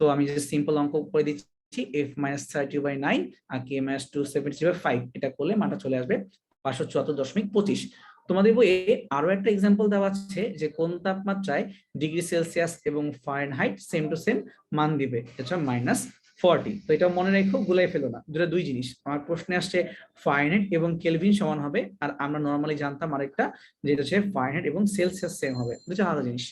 তো আমি যে সিম্পল অঙ্ক করে দিচ্ছি, f-30/9 আর k-270/5, এটা করলে মানটা চলে আসবে 574.25। তোমাদের বইয়ে আরো একটা এক্সাম্পল দেওয়া আছে যে কোন তাপমাত্রায় ডিগ্রি সেলসিয়াস এবং ফারেনহাইট সেম টু সেম মান দিবে, এটা -40। তো এটা মনে রেখো, গুলাই ফেলো না, দুটো দুই জিনিস। আমার প্রশ্নে আসছে ফারেনহাইট এবং কেলভিন সমান হবে, আর আমরা নরমালি জানতাম আরেকটা, যেটা হচ্ছে ফারেনহাইট এবং সেলসিয়াস সেম হবে, দুটো আলাদা জিনিস।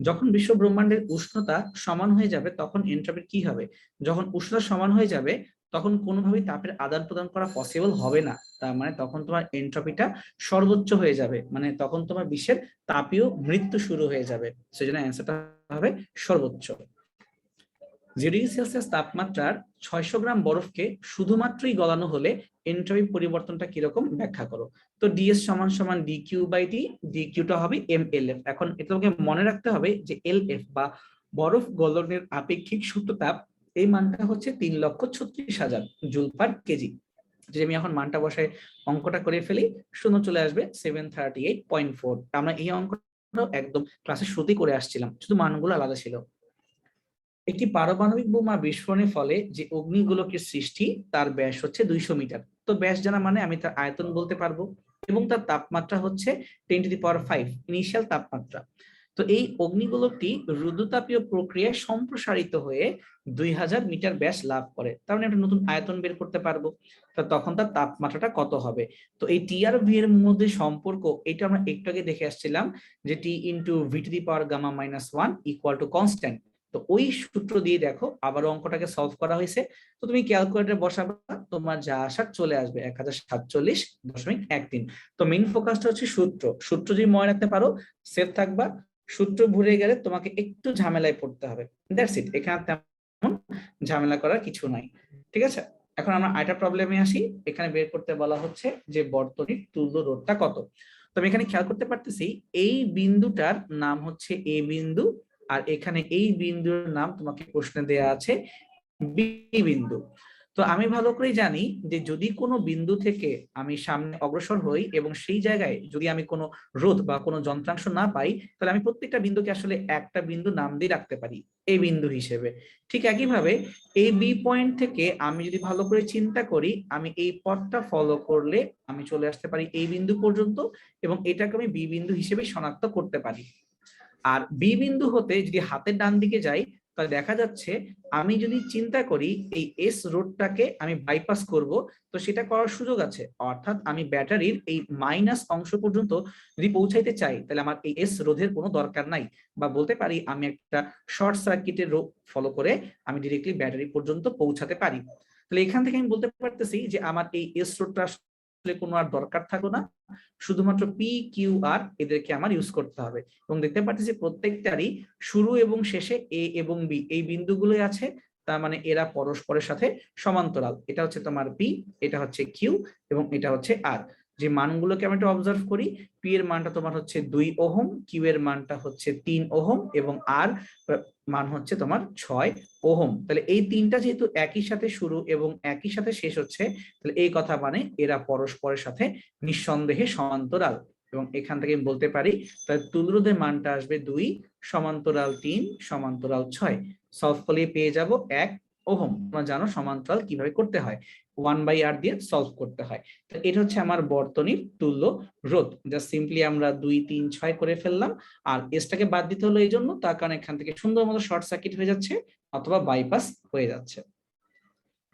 যখন বিশ্ব ব্রহ্মাণ্ডের উষ্ণতা সমান হয়ে যাবে তখন এন্ট্রপির কি হবে? যখন উষ্ণতা সমান হয়ে যাবে তখন কোনোভাবেই তাপের আদান প্রদান করা পসিবল হবে না, তার মানে তখন তোমার এন্ট্রপিটা সর্বোচ্চ হয়ে যাবে, মানে তখন তোমার বিশ্বের তাপীয় মৃত্যু শুরু হয়ে যাবে। সেজন্য অ্যান্সারটা হবে সর্বোচ্চ। 0°C তাপমাত্রার 600 গ্রাম বরফকে শুধুমাত্রই গলানো হলে এন্ট্রপি পরিবর্তনটা কিরকম ব্যাখ্যা করো? তো ds সমান dq/t, dq-টা হবে mLf। এখন এটা তোমাকে মনে রাখতে হবে যে LF বা বরফ গলনের আপেক্ষিক সূত্র তাপ, এই মানটা হচ্ছে 3,36,000 জুল পার কেজি। যদি আমি এখন মানটা বসায় অঙ্কটা করে ফেলি, শূন্য চলে আসবে 738.4। আমরা এই অঙ্কটা একদম ক্লাসের শুরুতেই করে আসছিলাম, শুধু মানগুলো আলাদা ছিল। একটি পারমাণবিক বোমা বিস্ফোরণের ফলে যে অগ্নিগোলকের সৃষ্টি, তার ব্যাস হচ্ছে 200 মিটার। তো ব্যাস জানা মানে আমি তার আয়তন বলতে পারবো। এবং তার তাপমাত্রা হচ্ছে 10⁵ ইনিশিয়াল তাপমাত্রা। তো এই অগ্নিগোলকটি রুদ্রতাপীয় প্রক্রিয়ায় সম্প্রসারিত হয়ে 2000 মিটার ব্যাস লাভ করে, তার মানে একটা নতুন আয়তন বের করতে পারবো। তো তখন তার তাপমাত্রাটা কত হবে? তো এই টি আর ভি এর মধ্যে সম্পর্ক এটা আমরা একটু আগে দেখে আসছিলাম যে T into V to the power gamma minus 1 equal to constant. তো ওই সূত্র দিয়ে দেখো আবারও অঙ্কটাকে সলভ করা হয়েছে। তো তুমি ক্যালকুলেটর বসাবা, তোমার যা আসার চলে আসবে 1047.13। তো মেইন ফোকাসটা হচ্ছে সূত্র যদি মনে রাখতে পারো সেফ থাকবা। সূত্র ভুলে গেলে তোমাকে একটু ঝামেলায় পড়তে হবে। দ্যাটস ইট, এখানে তেমন ঝামেলা করার কিছু নাই। ঠিক আছে, এখন আমরা আরেকটা প্রবলেমে আসি। এখানে বের করতে বলা হচ্ছে যে বর্তনীর তুল্য রোধটা কত। তো আমি এখানে খেয়াল করতে পারতেছি এই বিন্দুটার নাম হচ্ছে এ বিন্দু, আর এখানে এই বিন্দুর নাম তোমাকে প্রশ্নে দেয়া আছে বি বিন্দু। তো আমি ভালো করেই জানি যে যদি কোনো বিন্দু থেকে আমি সামনে অগ্রসর হই এবং সেই জায়গায় যদি আমি কোনো রোধ বা কোনো যন্ত্রাংশ না পাই, তাহলে আমি প্রত্যেকটা বিন্দুকে আসলে একটা বিন্দু নাম দিয়ে রাখতে পারি এই বিন্দু হিসেবে। ঠিক একইভাবে এই বি পয়েন্ট থেকে আমি যদি ভালো করে চিন্তা করি, আমি এই পথটা ফলো করলে আমি চলে আসতে পারি এই বিন্দু পর্যন্ত, এবং এটাকে আমি বি বিন্দু হিসেবে শনাক্ত করতে পারি। আর বি বিন্দু হতে যদি হাতের ডান দিকে যাই, তাহলে দেখা যাচ্ছে আমি যদি চিন্তা করি এই এস রোডটাকে আমি বাইপাস করব, তো সেটা করার সুযোগ আছে। অর্থাৎ আমি ব্যাটারির এই মাইনাস অংশ পর্যন্ত যদি পৌঁছাইতে চাই, তাহলে আমার এই এস রোধের কোনো দরকার নাই, বা বলতে পারি আমি একটা শর্ট সার্কিটের রোধ ফলো করে আমি ডিরেক্টলি ব্যাটারি পর্যন্ত পৌঁছাতে পারি। তাহলে এখান থেকে আমি বলতে পারতেছি যে আমার এই এস রোডটা কোনো আর দরকার থাকলো না, শুধুমাত্র পি কিউ আর এদেরকে আমার ইউজ করতে হবে। এবং দেখতে পাচ্ছি প্রত্যেকটারই শুরু এবং শেষে এ এবং বি এই বিন্দুগুলোই আছে, তার মানে এরা পরস্পরের সাথে সমান্তরাল। এটা হচ্ছে তোমার পি, এটা হচ্ছে কিউ, এবং এটা হচ্ছে আর। যে মানগুলোকে আমি একটু অবজার্ভ করি, পি এর মানটা তোমার হচ্ছে 2 ওহম, কিউ এর মানটা হচ্ছে 3 ওহম, এবং আর মান হচ্ছে তোমার 6 ওহম। তাহলে এই তিনটা যেহেতু একই সাথে শুরু এবং একই সাথে শেষ হচ্ছে, তাহলে এই কথা মানে এরা পরস্পরের সাথে নিঃসন্দেহে সমান্তরাল। এবং এখান থেকে বলতে পারি তাহলে তুল্যরোধের মানটা আসবে 2 সমান্তরাল 3 সমান্তরাল 6। সলভ করলে পেয়ে যাব 1 ওহম। তোমরা জানো সমান্তরাল কিভাবে করতে হয়, 1/r দিয়ে সলভ করতে হয়। তো এটা হচ্ছে আমার বর্তনীর তুল্য রোধ। জাস্ট সিম্পলি আমরা 2 3 6 করে ফেললাম। আর এসটাকে বাদ দিতে হলো এই জন্য, তার কারণে এখান থেকে সুন্দর মতো শর্ট সার্কিট হয়ে যাচ্ছে অথবা বাইপাস হয়ে যাচ্ছে।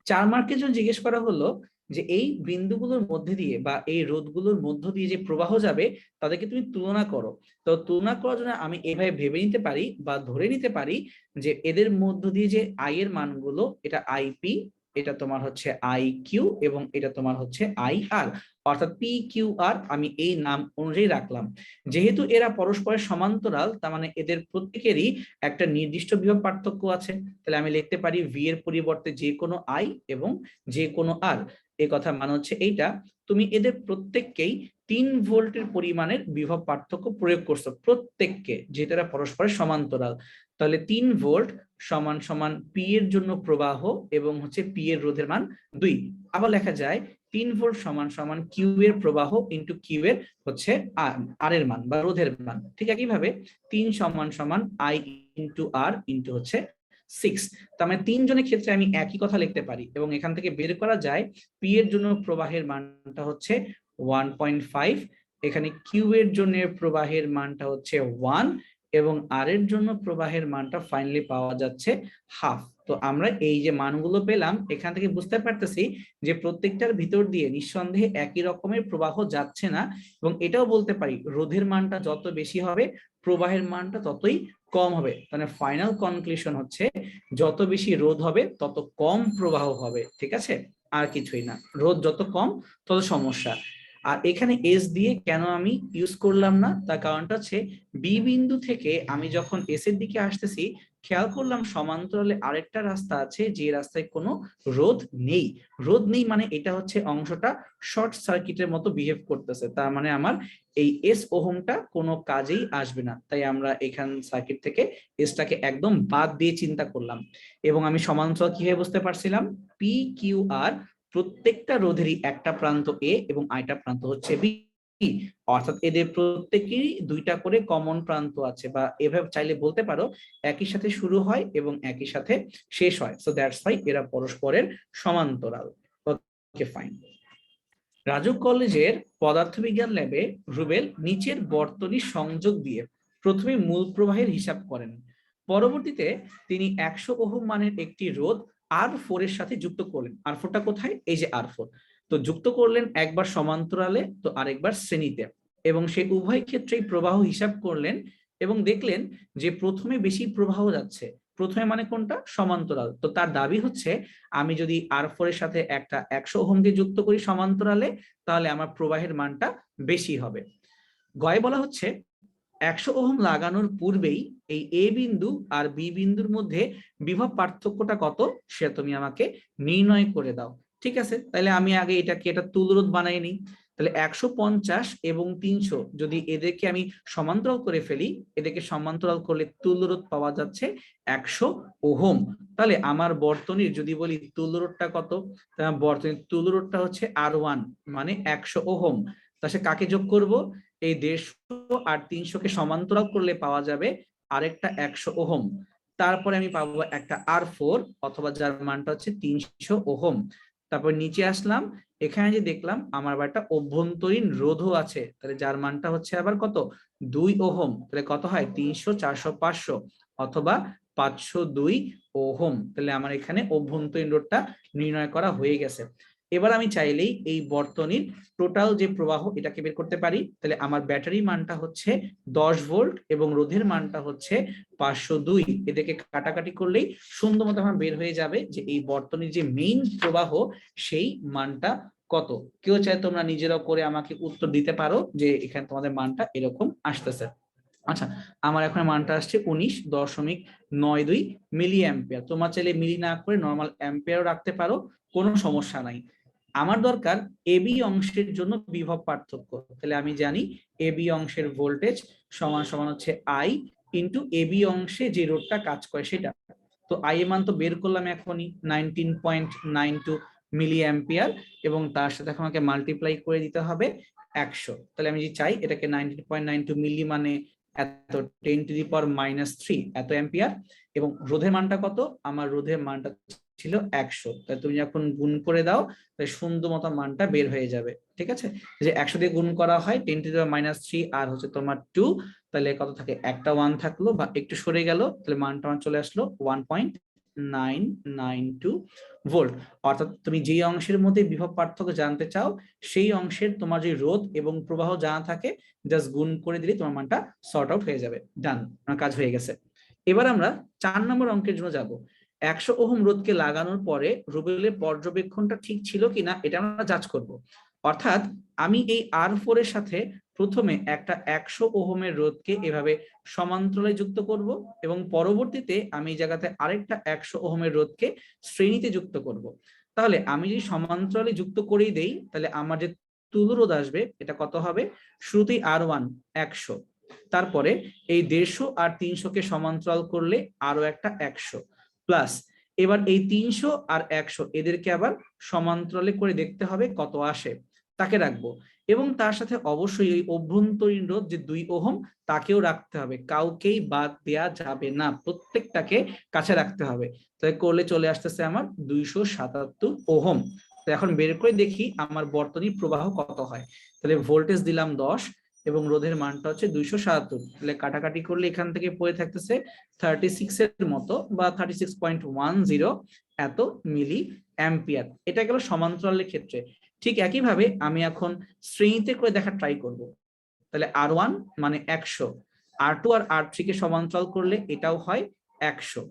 4 মার্কের জন্য জিজ্ঞেস করা হলো যে এই বিন্দুগুলোর মধ্যে দিয়ে বা এই রোধগুলোর মধ্য দিয়ে যে প্রবাহ যাবে তাদেরকে তুমি তুলনা করো। তো তুলনা করার জন্য আমি এভাবে ভেবে নিতে পারি বা ধরে নিতে পারি যে এদের মধ্য দিয়ে যে আই এর মানগুলো, এটা আইপি, এটা তোমার হচ্ছে আই কিউ, এবং এটা তোমার হচ্ছে আই আর, অর্থাৎ পি কিউ আর আমি এই নাম অনুযায়ী রাখলাম। যেহেতু এরা পরস্পরের সমান্তরাল, তার মানে এদের প্রত্যেকেরই একটা নির্দিষ্ট বিভব পার্থক্য আছে। তাহলে আমি লিখতে পারি ভি এর পরিবর্তে যে কোনো আই এবং যে কোনো আর। এই কথা মানে হচ্ছে এইটা, তুমি এদের প্রত্যেককেই 3 ভোল্টের পরিমাণের বিভব পার্থক্য প্রয়োগ করছো প্রত্যেককে, যেটা এরা পরস্পরের সমান্তরাল। তাহলে 3 ভোল্ট সমান সমান পি এর জন্য প্রবাহ এবং হচ্ছে পি এর রোধের মান 2। আবার লেখা যায় 3 ভোল্ট সমান সমান কিউ এর প্রবাহ ইন্টু কিউ এর হচ্ছে আর এর মান বা রোধের মান। ঠিক একইভাবে 3 সমান সমান আই ইন্টু আর ইন্টু হচ্ছে 6। তার মানে 3 জনের ক্ষেত্রে আমি একই কথা লিখতে পারি, এবং এখান থেকে বের করা যায় পি এর জন্য প্রবাহের মানটা হচ্ছে 1.5, এখানে কিউ এর জন্য প্রবাহের মানটা হচ্ছে 1, এবং আর এর জন্য প্রবাহের মানটা ফাইনালি পাওয়া যাচ্ছে হাফ। তো আমরা এই যে মানগুলো পেলাম এখান থেকে বুঝতে পারতেছি যে প্রত্যেকটার ভিতর দিয়ে নিঃসন্দেহে একই রকমের প্রবাহ যাচ্ছে না, এবং এটাও বলতে পারি রোধের মানটা যত বেশি হবে প্রবাহের মানটা ততই কম হবে। মানে ফাইনাল কনক্লুশন হচ্ছে যত বেশি রোধ হবে তত কম প্রবাহ হবে। ঠিক আছে, আর কিছুই না, রোধ যত কম তত সমস্যা। আর এখানে এস দিয়ে কেন আমি ইউজ করলাম না, তার কারণটা হচ্ছে বি বিন্দু থেকে আমি যখন এস এর দিকে আসতেছি খেয়াল করলাম সমান্তরালে আরেকটা রাস্তা আছে যে রাস্তায় কোনো রোধ নেই। রোধ নেই মানে এটা হচ্ছে অংশটা শর্ট সার্কিটের মতো বিহেভ করতেছে, তার মানে আমার এই এস ওহমটা কোনো কাজেই আসবে না। তাই আমরা এখান সার্কিট থেকে এসটাকে একদম বাদ দিয়ে চিন্তা করলাম, এবং আমি সমান্তরাল কিভাবে বুঝতে পারছিলাম, পি কিউ আর প্রত্যেকটা রোধেরই একটা প্রান্ত এ এবং আরেকটা প্রান্ত হচ্ছে বি, অর্থাৎ এদের প্রত্যেকেরই 2টা করে কমন প্রান্ত আছে, বা এভাবে চাইলে বলতে পারো একই সাথে শুরু হয় এবং একই সাথে শেষ হয়। সো দ্যাটস ওয়াই এরা পরস্পরের সমান্তরাল। Okay fine. রাজু কলেজের পদার্থবিজ্ঞান ল্যাবে রুবেল নিচের বর্তনী সংযোগ দিয়ে প্রথমে মূল প্রবাহের হিসাব করেন। পরবর্তীতে তিনি 100 ওহম মানের একটি রোধ R4 এর সাথে যুক্ত করলেন। R4টা কোথায়? এই যে R4। তো যুক্ত করলেন একবার সমান্তরালে তো আরেকবার শ্রেণীতে, এবং সেই উভয় ক্ষেত্রেই প্রবাহ হিসাব করলেন এবং দেখলেন যে প্রথমে বেশি প্রবাহ যাচ্ছে। প্রথমে মানে কোনটা? সমান্তরাল। তো তার দাবি হচ্ছে আমি যদি R4 এর সাথে একটা 100 ওহমকে যুক্ত করি সমান্তরালে, তাহলে আমার প্রবাহের মানটা বেশি হবে। গয়ে বলা হচ্ছে 100 ওহম লাগানোর পূর্বেই এই এ বিন্দু আর বি বিন্দুর মধ্যে বিভব পার্থক্যটা কত সেটা তুমি আমাকে নির্ণয় করে দাও। ঠিক আছে, তাহলে আমি আগে এটাকে এটা তুলরোধ বানাই নিই। তাহলে 150 এবং 300 যদি এদেরকে আমি সমান্তরাল করে ফেলি, এদেরকে সমান্তরাল করলে তুল্যরোধ পাওয়া যাচ্ছে 100 ওহম। তাহলে আমার বর্তনীর যদি বলি তুল্যরোধটা কত, তাহলে বর্তনীর তুল্যরোধটা হচ্ছে R1 মানে 100 ওহম। তাহলে কাকে যোগ করব? এই 150 আর 300 কে সমান্তরাল করলে পাওয়া যাবে আরেকটা 100 ওহম। তারপরে আমি পাবো একটা R4 অথবা যার মানটা হচ্ছে 300 ওহম। তারপর নিচে আসলাম, এখানে যে দেখলাম আমার আবার একটা অভ্যন্তরীণ রোধও আছে, তাহলে যার মানটা হচ্ছে আবার কত? 2 ওহম। তাহলে কত হয়? 300, 400, 500 অথবা 502 ওহম। তাহলে আমার এখানে অভ্যন্তরীণ রোধটা নির্ণয় করা হয়ে গেছে। এবার আমি চাইলেই এই বর্তনীর টোটাল যে প্রবাহ এটাকে বের করতে পারি। তাহলে আমার ব্যাটারি মানটা হচ্ছে 10 ভোল্ট এবং রোধের মানটা হচ্ছে 502। এদেরকে কাটাকাটি করলেই সুন্দর মতো আমার বের হয়ে যাবে যে এই বর্তনীর যে মেইন প্রবাহ সেই মানটা কত। কেউ চায় তোমরা নিজেরাও করে আমাকে উত্তর দিতে পারো যে এখানে তোমাদের মানটা এরকম আসতেছে। আচ্ছা, আমার এখন মানটা আসছে 19.92 মিলি অ্যাম্পিয়ার। তোমার চাইলে মিলি না করে নর্মাল অ্যাম্পিয়ারও রাখতে পারো, কোনো সমস্যা নাই। আমার দরকার এবি অংশের জন্য বিভব পার্থক্য। তাহলে আমি জানি এবি অংশের ভোল্টেজ সমান সমান হচ্ছে আই ইন্টু এবি অংশে যে রোধটা কাজ করে সেটা। তো আই এর মান তো বের করলাম এখনই 19.92 মিলি অ্যাম্পিয়ার, এবং তার সাথে এখন আমাকে মাল্টিপ্লাই করে দিতে হবে 100। তাহলে আমি যদি চাই এটাকে 19.92 মিলি মানে এত 10⁻³ এত অ্যাম্পিয়ার, এবং রোধের মানটা কত? আমার রোধের মানটা ছিল 100। তাহলে তুমি যখন গুণ করে দাও তাহলে সুন্দর মতো মানটা বের হয়ে যাবে। ঠিক আছে, যে 100 দিয়ে গুণ করা হয় 10⁻³ আর হচ্ছে তোমার 2, তাহলে কত থাকে? একটা 1 থাকলো বা একটু সরে গেল, তাহলে মানটা আমার চলে আসলো 1.992 ভোল্ট। অর্থাৎ তুমি যেই অংশের মধ্যে বিভব পার্থক্য জানতে চাও সেই অংশের তোমার যে রোধ এবং প্রবাহ জানা থাকে জাস্ট গুণ করে দিলে তোমার মানটা সর্ট আউট হয়ে যাবে। ডান, আমার কাজ হয়ে গেছে। এবার আমরা 4 নম্বর অঙ্কের জন্য যাব। 100 ওহম রোধকে লাগানোর পরে রুবেলের পর্যবেক্ষণটা ঠিক ছিল কিনা এটা আমরা যাচ করব। অর্থাৎ আমি এই R4 এর সাথে প্রথমে একটা 100 ওহমের রোধকে এভাবে সমান্তরালে যুক্ত করব, এবং পরবর্তীতে আমি এই জায়গাতে আরেকটা 100 ওহমের রোধকে শ্রেণীতে যুক্ত করব। তাহলে আমি যদি সমান্তরালে যুক্ত করেই দেই তাহলে আমার যে তুল্যরোধ আসবে এটা কত হবে? শুরুতেই R1 100, তারপরে এই 150 আর 300 কে সমান্তরাল করলে আরো একটা 100 প্লাস, এবার এই 300 আর 100 এদেরকে আবার সমান্তরালে করে দেখতে হবে কত আসে, তাকে রাখবো। এবং তার সাথে অবশ্যই ওই অভ্যন্তরীণ রোধ যে 2 ওহম তাকেও রাখতে হবে, কাউকেই বাদ দেয়া যাবে না, প্রত্যেকটাকে কাছে রাখতে হবে। তাই করলে চলে আসতেছে আমার 277 ওহম। তো এখন বের করে দেখি আমার বর্তনীর প্রবাহ কত হয়। তাহলে ভোল্টেজ দিলাম 10 এবং রোধের মানটা হচ্ছে 277, তাহলে কাটাকাটি করলে এখান থেকে পড়ে থাকতেছে 36 এর মতো বা 36.10 এত মিলি অ্যাম্পিয়ার। এটা গেল সমান্তরালের ক্ষেত্রে। ঠিক একইভাবে আমি এখন শ্রেণীতে করে দেখা ট্রাই করব। তাহলে R1 মানে 100, R2 আর R3 কে সমান্তরাল করলে এটাও হয় 100,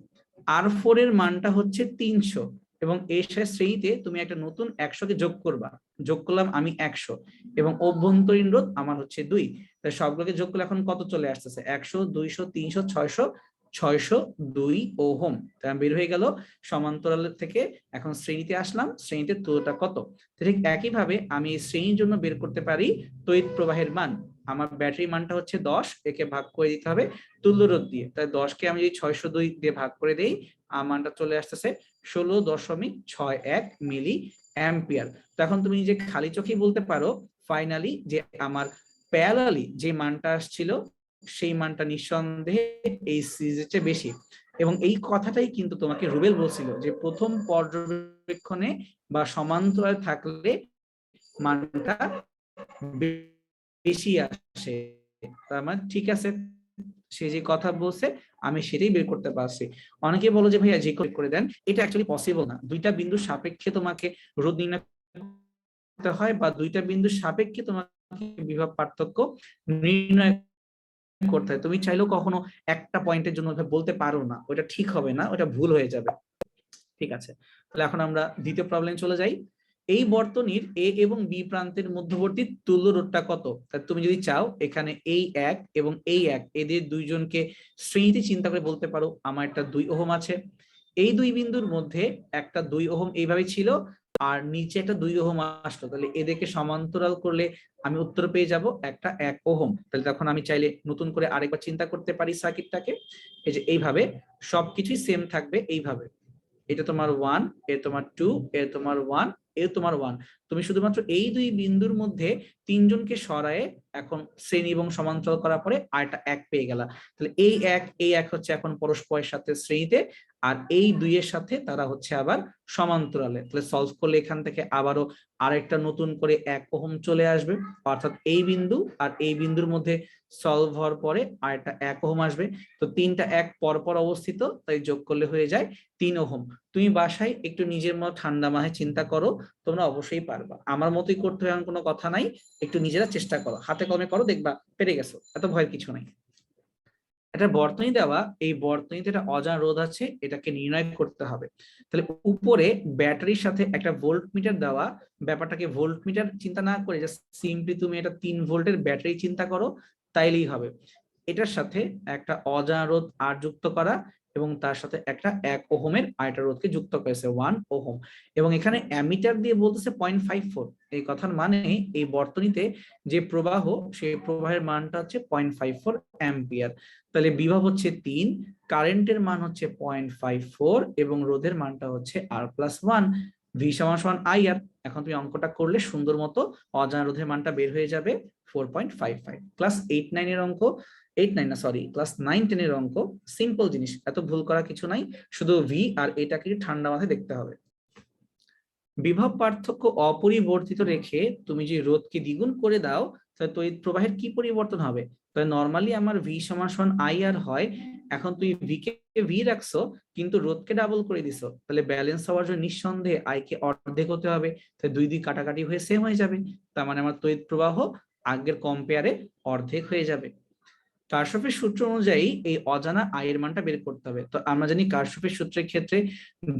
R4 এর মানটা হচ্ছে 300, এবং এর সাথে শ্রেণীতে তুমি একটা নতুন 100 কে যোগ করবা। যোগ করলাম আমি 100, এবং অভ্যন্তরীণ রোধ আমার হচ্ছে 2। তাই সবগুলোকে যোগ করলে এখন কত চলে আসতেছে? 100, 200, 300, 600, 602 ওহম। তাই বের হয়ে গেল সমান্তরাল থেকে। এখন শ্রেণীতে আসলাম, শ্রেণীতে তুলনাটা কত। ঠিক একইভাবে আমি এই শ্রেণীর জন্য বের করতে পারি তড়িৎ প্রবাহের মান। আমার ব্যাটারি মানটা হচ্ছে 10, একে ভাগ করে দিতে হবে তুল্যরোধ দিয়ে। তাই 10 কে আমি যদি 602 দিয়ে ভাগ করে দেই আমার মানটা চলে আসতেছে 16.61 মিলি অ্যাম্পিয়ার। তখন তুমি যে খালি চোখেই বলতে পারো ফাইনালি যে আমার প্যারালালি যে মানটা আসছিল সেই মানটা নিঃসন্দেহে এই সিরিজের চেয়ে বেশি। এবং এই কথাটাই কিন্তু তোমাকে রুবেল বলছিল যে প্রথম পর্যবেক্ষণে বা সমান্তরালে থাকলে মানটা বেশি আসে। তার মানে ঠিক আছে, সে যে কথা বলছে আমি সেটাই বের করতে পারছি। অনেকে বলো যে ভাইয়া যে করে দেন, এটা অ্যাকচুয়ালি পসিবল না। দুইটা বিন্দুর সাপেক্ষে তোমাকে রোধ নির্ণয় করতে হয়, বা দুইটা বিন্দুর সাপেক্ষে তোমাকে বিভব পার্থক্য নির্ণয় করতে হয়। তুমি চাইলেও কখনো একটা পয়েন্টের জন্য বলতে পারো না, ওটা ঠিক হবে না, ওটা ভুল হয়ে যাবে। ঠিক আছে, তাহলে এখন আমরা দ্বিতীয় প্রবলেম চলে যাই। এই বর্তনীর এ এবং বি প্রান্তের মধ্যবর্তী তুল্য রোধটা কত? তুমি যদি চাও এখানে এই এক এবং এই এক, এদের দুইজনকে শ্রেণীতে চিন্তা করে বলতে পারো আমার একটা 2 ওহম আছে, এই দুই বিন্দুর মধ্যে একটা 2 ওহম এইভাবে ছিল, আর নিচে একটা 2 ওহম আসলো, তাহলে এদেরকে সমান্তরাল করলে আমি উত্তর পেয়ে যাব একটা 1 ওহম। তাহলে তখন আমি চাইলে নতুন করে আরেকবার চিন্তা করতে পারি সার্কিটটাকে, এই যে এইভাবে সবকিছুই সেম থাকবে এইভাবে। এটা তোমার 1, এ তোমার 2, এ তোমার 1, এ তোমার 1। তুমি শুধুমাত্র এই দুই বিন্দুর মধ্যে তিনজনকে সরায়ে এখন শ্রেণী এবং সমান্তরাল করার পরে আরেকটা 1 পেয়ে গেলা। তাহলে এই এক হচ্ছে এখন পরস্পরের সাথে শ্রেণীতে, আর এই দুইয়ের সাথে তারা হচ্ছে আবার সমান্তরালে। তাহলে সলভ করলে এখান থেকে আবারও আরেকটা নতুন করে 1 ওহম চলে আসবে, অর্থাৎ এই বিন্দু আর এই বিন্দুর মধ্যে সলভ হওয়ার পরে আরেকটা 1 ওহম আসবে। তো তিনটা 1 পরপর অবস্থিত, তাই যোগ করলে হয়ে যায় 3 ওহম। তুমি বাসায় একটু নিজের মতো ঠান্ডা মাথায় চিন্তা করো, তোমরা অবশ্যই পারবা। আমার মতোই করতে হবে এমন কোনো কথা নাই, একটু নিজেরা চেষ্টা করো, হাতে কলমে করো, দেখবা পেরে গেছো, এত ভয়ের কিছু নাই। একটা বর্তনী দেওয়া, এই বর্তনীতে একটা অজানা রোধ আছে, এটাকে নির্ণয় করতে হবে। তাহলে উপরে ব্যাটারির সাথে একটা ভোল্ট মিটার দেওয়া, ব্যাপারটাকে ভোল্ট মিটার চিন্তা না করে জাস্ট সিম্পলি তুমি এটা 3 ভোল্টের ব্যাটারি চিন্তা করো, তাইলেই হবে। এটার সাথে একটা অজানা রোধ আর যুক্ত করা, এবং তার সাথে একটা 1 ওহমের আরেকটা রোধকে যুক্ত করেছে 1 ওহম, এবং এখানে অ্যামিটার দিয়ে বলতেছে 0.54। এই কথার মানে এই বর্তনীতে যে প্রবাহ, সেই প্রবাহের মানটা হচ্ছে 0.54 অ্যাম্পিয়ার। তাহলে বিভব হচ্ছে 3, কারেন্টের মান হচ্ছে 0.54, এবং রোধের মানটা হচ্ছে R+1, V = IR। এখন তুমি অঙ্কটা করলে সুন্দর মতো অজানা রোধের মানটা বের হয়ে যাবে 4.55। ক্লাস 8-9 এর অঙ্ক, 8-9 না সরি, ক্লাস 9-10 এর অঙ্ক, সিম্পল জিনিস, এত ভুল করা কিছু নাই, শুধু ভি আর এটাকে ঠান্ডা মাথায় দেখতে হবে। বিভব পার্থক্য অপরিবর্তিত রেখে তুমি যে রোধকে দ্বিগুণ করে দাও, তাহলে তড়িৎ প্রবাহের কি পরিবর্তন হবে? তাহলে নরমালি আমার V = IR হয়, এখন তুই V কে V রাখছো কিন্তু রোধকে ডাবল করে দিছো, তাহলে ব্যালেন্স হওয়ার জন্য নিঃসন্দেহে I কে অর্ধেক হতে হবে, তাহলে 2 2 কাটাকাটি হয়ে সেম হয়ে যাবে, তার মানে আমার তড়িৎ প্রবাহ আগের কম্পেয়ারে অর্ধেক হয়ে যাবে। কারশফের সূত্র অনুযায়ী এই অজানা I এর মানটা বের করতে হবে। তো আমরা জানি কারশফের সূত্রের ক্ষেত্রে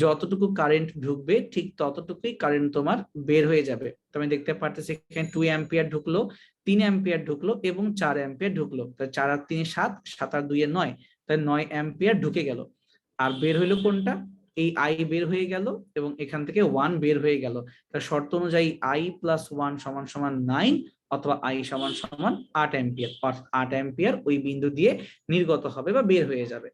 যতটুকু কারেন্ট ঢুকবে ঠিক ততটুকুই কারেন্ট তোমার বের হয়ে যাবে। তো আমি দেখতে পারতেছি এখানে 2 অ্যাম্পিয়ার ঢুকলো, 3 অ্যাম্পিয়ার ঢুকলো এবং 4 অ্যাম্পিয়ার ঢুকলো। তাহলে 4 আর 3 7, 7 আর 2 9, তাহলে 9 অ্যাম্পিয়ার ঢুকে গেল। আর বের হইলো কোনটা? এই I বের হয়ে গেল, এবং এখান থেকে 1 বের হয়ে গেল। তাহলে শর্ত অনুযায়ী I + 1 = 9, অথবা I = 8 অ্যাম্পিয়ার। 8 অ্যাম্পিয়ার ওই বিন্দু দিয়ে নির্গত হবে বা বের হয়ে যাবে।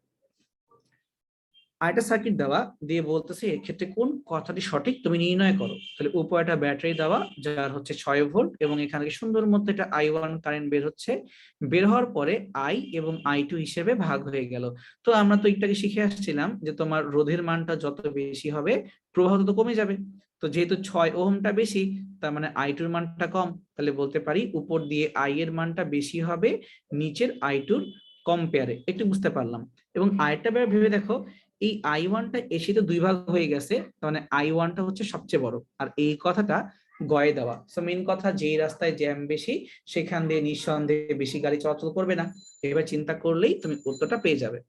আরেকটা সার্কিট দেওয়া দিয়ে বলতেছে এর ক্ষেত্রে কোন কথাটি সঠিক তুমি নির্ণয় করো। তাহলে উপরে একটা ব্যাটারি দেওয়া যার হচ্ছে 6 ভোল্ট, এবং এখানে সুন্দর মতো একটা I1 কারেন্ট বের হচ্ছে, বের হওয়ার পরে I এবং I2 হিসেবে ভাগ হয়ে গেল। তো আমরা তো একটাকে শিখে আসছিলাম যে তোমার রোধের মানটা যত বেশি হবে প্রবাহ তত কমে যাবে। তো যেহেতু 6 ওহমটা বেশি, তার মানে I2 এর মানটা কম, তাহলে বলতে পারি উপর দিয়ে I এর মানটা বেশি হবে নিচের I2 কম্পেয়ারে। একটু বুঝতে পারলাম। এবং আরেকটা ভেবে দেখো, এই I1টা এসে তো 2 ভাগ হয়ে গেছে, তার মানে I1টা হচ্ছে সবচেয়ে বড়, আর এই কথাটা গয়ে দেওয়া। সো মেইন কথা, যেই রাস্তায় জ্যাম বেশি সেখান দিয়ে নিঃসন্দেহে বেশি গাড়ি চলাচল করবে না। এবার চিন্তা করলেই তুমি উত্তরটা পেয়ে যাবে।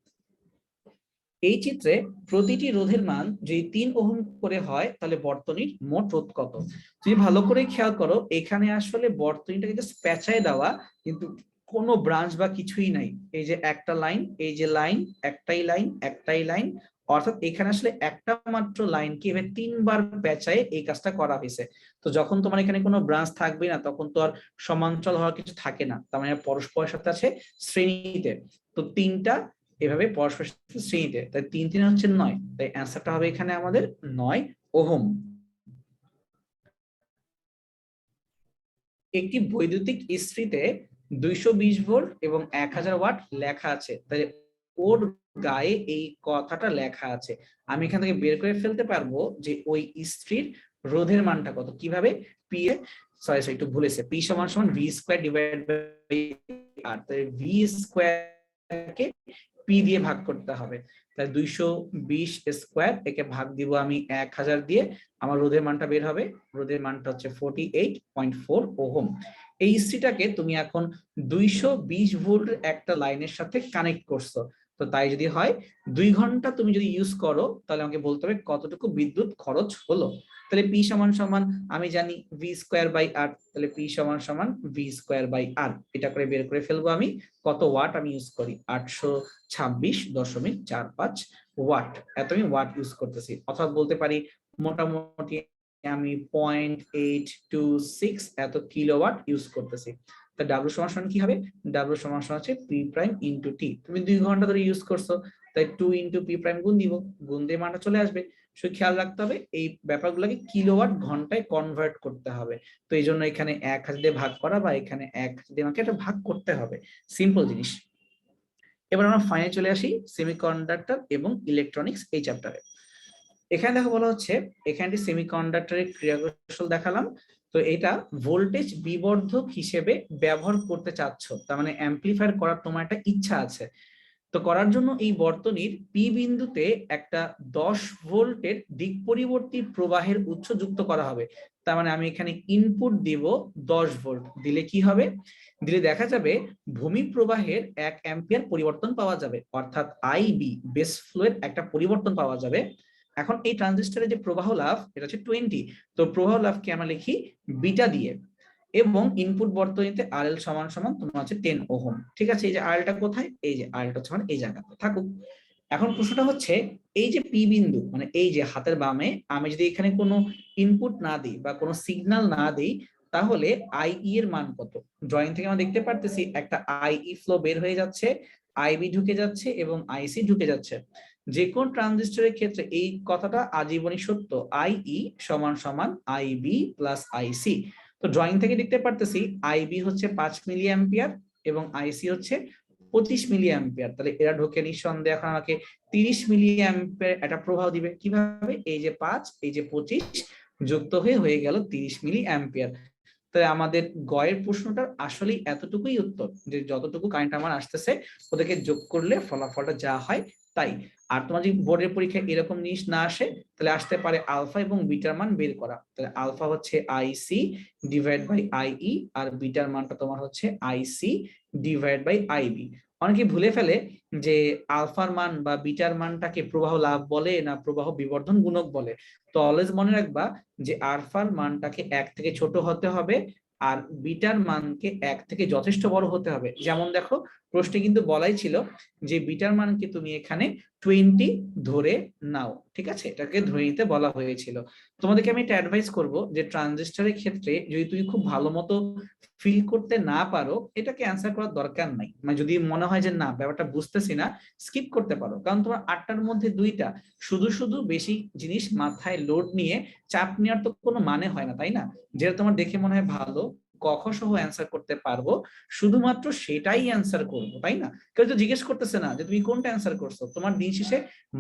এই চিত্রে প্রতিটি রোধের মান যদি 3 ওহম করে হয়, তাহলে বর্তনীর মোট রোধ কত? তুমি ভালো করে খেয়াল করো, এখানে আসলে বর্তনীটাকে জাস্ট প্যাঁচায় দেওয়া, কিন্তু কোনো ব্রাঞ্চ বা কিছুই নাই। এই যে একটা লাইন, এই যে লাইন, একটাই লাইন, একটাই লাইন, অর্থাৎ এখানে আসলে একটা মাত্র লাইনকে এভাবে 3 বার প্যাঁচায় এই কাজটা করা হয়েছে। তো যখন তোমার এখানে কোনো ব্রাঞ্চ থাকবে না, তখন তো আর সমান্তরাল হওয়ার কিছু থাকে না, তার মানে পরস্পরের সাথে আছে শ্রেণীতে। তো 3টা এভাবে পরস্পরের সাথে শ্রেণীতে, তাই 3 3 হচ্ছে 9, তাই অ্যান্সারটা হবে এখানে আমাদের 9 ওহম। একটি বৈদ্যুতিক ইস্ত্রিতে 220 ভোল্ট এবং 1000 ওয়াট লেখা আছে, তাই ওর গায়ে এই কথাটা লেখা আছে। আমি এখান থেকে বের করে ফেলতে পারবো যে ওই ইস্ত্রির রোধের মানটা কত। কিভাবে? P এ সরি একটু ভুলেছে, পি সমান সমান ভি স্কোয়ার ডিভাইড বাই আর, তাই ভি স্কোয়ার কে পি দিয়ে ভাগ করতে হবে। তাই 220 স্কোয়ার, একে ভাগ দিব আমি 1000 দিয়ে, আমার রোধের মানটা বের হবে। রোধের মানটা হচ্ছে 48.4 ওহম। এই ইসিটাকে তুমি এখন 220 ভোল্টের একটা লাইনের সাথে কানেক্ট করছো। তো তাই যদি হয় 2 ঘন্টা তুমি যদি ইউজ করো, তাহলে আমাকে বলতে হবে কতটুকু বিদ্যুৎ খরচ হলো। তাহলে পি সমান সমান আমি জানি ভি স্কোয়ার বাই আর, তাহলে পি সমান সমান ভি স্কোয়ার বাই আর, এটা করে বের করে ফেলবো আমি কত ওয়াট আমি ইউজ করি, 826.45 ওয়াট, এত আমি ওয়াট ইউজ করতেছি। অথবা বলতে পারি মোটামুটি আমি 0.826 এত কিলোওয়াট ইউজ করতেছি। তা ডাব্লিউ সমান সমান কি হবে, ডাব্লিউ সমান সমান হচ্ছে পি প্রাইম ইন্টু টি। তুমি 2 ঘন্টা ধরে ইউজ করছো, তাই 2 ইন্টু পি প্রাইম গুণ দিব, গুণ দিয়ে মানটা চলে আসবে। শুধু খেয়াল রাখতে হবে এই ব্যাপারগুলোকে কিলোওয়াট ঘন্টায় কনভার্ট করতে হবে। তো এই জন্য এখানে 1000 দিয়ে ভাগ করা বা এখানে 1000 দিয়ে আমাকে এটা ভাগ করতে হবে, সিম্পল জিনিস। এবার আমরা ফাইনালে চলে আসি সেমিকন্ডাক্টর এবং ইলেকট্রনিক্স এই চ্যাপ্টারে। এখানে দেখো বলা হচ্ছে, এখানে সেমিকন্ডাক্টরের ক্রিয়াকৌশল দেখালাম। তো এটা ভোল্টেজ বিবর্ধক হিসেবে ব্যবহার করতে চাচ্ছ, তার মানে অ্যাম্পলিফায়ার করার তোমার একটা ইচ্ছা আছে। তো করার জন্য এই বর্তনীর পি বিন্দুতে একটা 10 ভোল্টের দিক পরিবর্তী প্রবাহের উৎস যুক্ত করা হবে। তার মানে আমি এখানে ইনপুট দিব 10 ভোল্ট, দিলে কি হবে, দিলে দেখা যাবে ভূমি প্রবাহের 1 অ্যাম্পিয়ার পরিবর্তন পাওয়া যাবে, অর্থাৎ আইবি বেস ফ্লোয়ের একটা পরিবর্তন পাওয়া যাবে। এখন এই ট্রানজিস্টরের যে প্রবাহ লাভ এটা হচ্ছে 20, তো প্রবাহ লাভকে আমরা লিখি বিটা দিয়ে, এবং ইনপুট বর্তনীতে আরএল সমান সমান তোমার হচ্ছে 10 ওহম। ঠিক আছে, এই যে আরএলটা কোথায়, এই যে আরএলটা হচ্ছে মানে এই জায়গাতে থাকুক। এখন প্রশ্নটা হচ্ছে এই যে পি বিন্দু মানে এই যে হাতের বামে, আমি যদি এখানে কোনো ইনপুট না দিই বা কোনো সিগন্যাল না দিই, তাহলে আইই এর মান কত। ড্রয়িং থেকে আমরা দেখতে পারতেছি একটা আইই ফ্লো বের হয়ে যাচ্ছে, আইবি ঢুকে যাচ্ছে এবং আইসি ঢুকে যাচ্ছে। যে কোন ট্রানজিস্টরের ক্ষেত্রে এই কথাটা আজীবনই সত্য, আইই সমান সমান আইবি প্লাস আইসি। তো ড্রয়িং থেকে দেখতে পারতেছি আইবি হচ্ছে 5 মিলি অ্যাম্পিয়ার এবং আইসি হচ্ছে 25 মিলি অ্যাম্পিয়ার। তাহলে এরা ঢোকে নিঃসন্দেহে এখন আমাকে 30 মিলি অ্যাম্পিয়ার একটা প্রভাব দিবে। কিভাবে, এই যে 5 এই যে 25 যুক্ত হয়ে গেল 30 মিলি অ্যাম্পিয়ার। তাই আমাদের গয়ের প্রশ্নটার আসলেই এতটুকুই উত্তর, যে যতটুকু কারেন্ট আমার আসতেছে ওদেরকে যোগ করলে ফলাফলটা যা হয় তাই। আর তোমার যদি বোর্ডের পরীক্ষায় এরকম জিনিস না আসে, তাহলে আসতে পারে আলফা এবং বিটার মান বের করা। তাহলে আলফা হচ্ছে আইসি ডিভাইড বাই আইই, আর বিটার মানটা তোমার হচ্ছে আইসি ডিভাইড বাই আইবি। অনেকে ভুলে ফেলে যে আলফার মান বা বিটার মানটাকে প্রবাহ লাভ বলে না প্রবাহ বিবর্ধন গুণক বলে। তো অলওয়েজ মনে রাখবা যে আলফার মানটাকে 1 থেকে ছোট হতে হবে, আর বিটার মানকে 1 থেকে যথেষ্ট বড় হতে হবে। যেমন দেখো প্রশ্নে কিন্তু বলাই ছিল যে বিটার মানকে তুমি এখানে 20 ধরে নাও, ঠিক আছে, এটাকে ধরে নিতে বলা হয়েছিল। তোমাদেরকে আমি এটা অ্যাডভাইস করব যে ট্রানজিস্টরের ক্ষেত্রে যদি তুমি খুব ভালো মতো ফিল করতে না পারো, এটাকে অ্যান্সার করার দরকার নাই। মানে যদি মনে হয় যে না ব্যাপারটা বুঝতেছি না, স্কিপ করতে পারো, কারণ তোমার 8টার মধ্যে 2টা, শুধু শুধু বেশি জিনিস মাথায় লোড নিয়ে চাপ নেওয়ার তো কোনো মানে হয় না, তাই না? যেটা তোমার দেখে মনে হয় ভালো, ক খ সহ অ্যান্সার করতে পারবো, শুধুমাত্র সেটাই অ্যান্সার করবো, তাই না? কেউ তো জিজ্ঞেস করতেছে না যে তুমি কোনটা অ্যান্সার করছো, তোমার দিন শেষে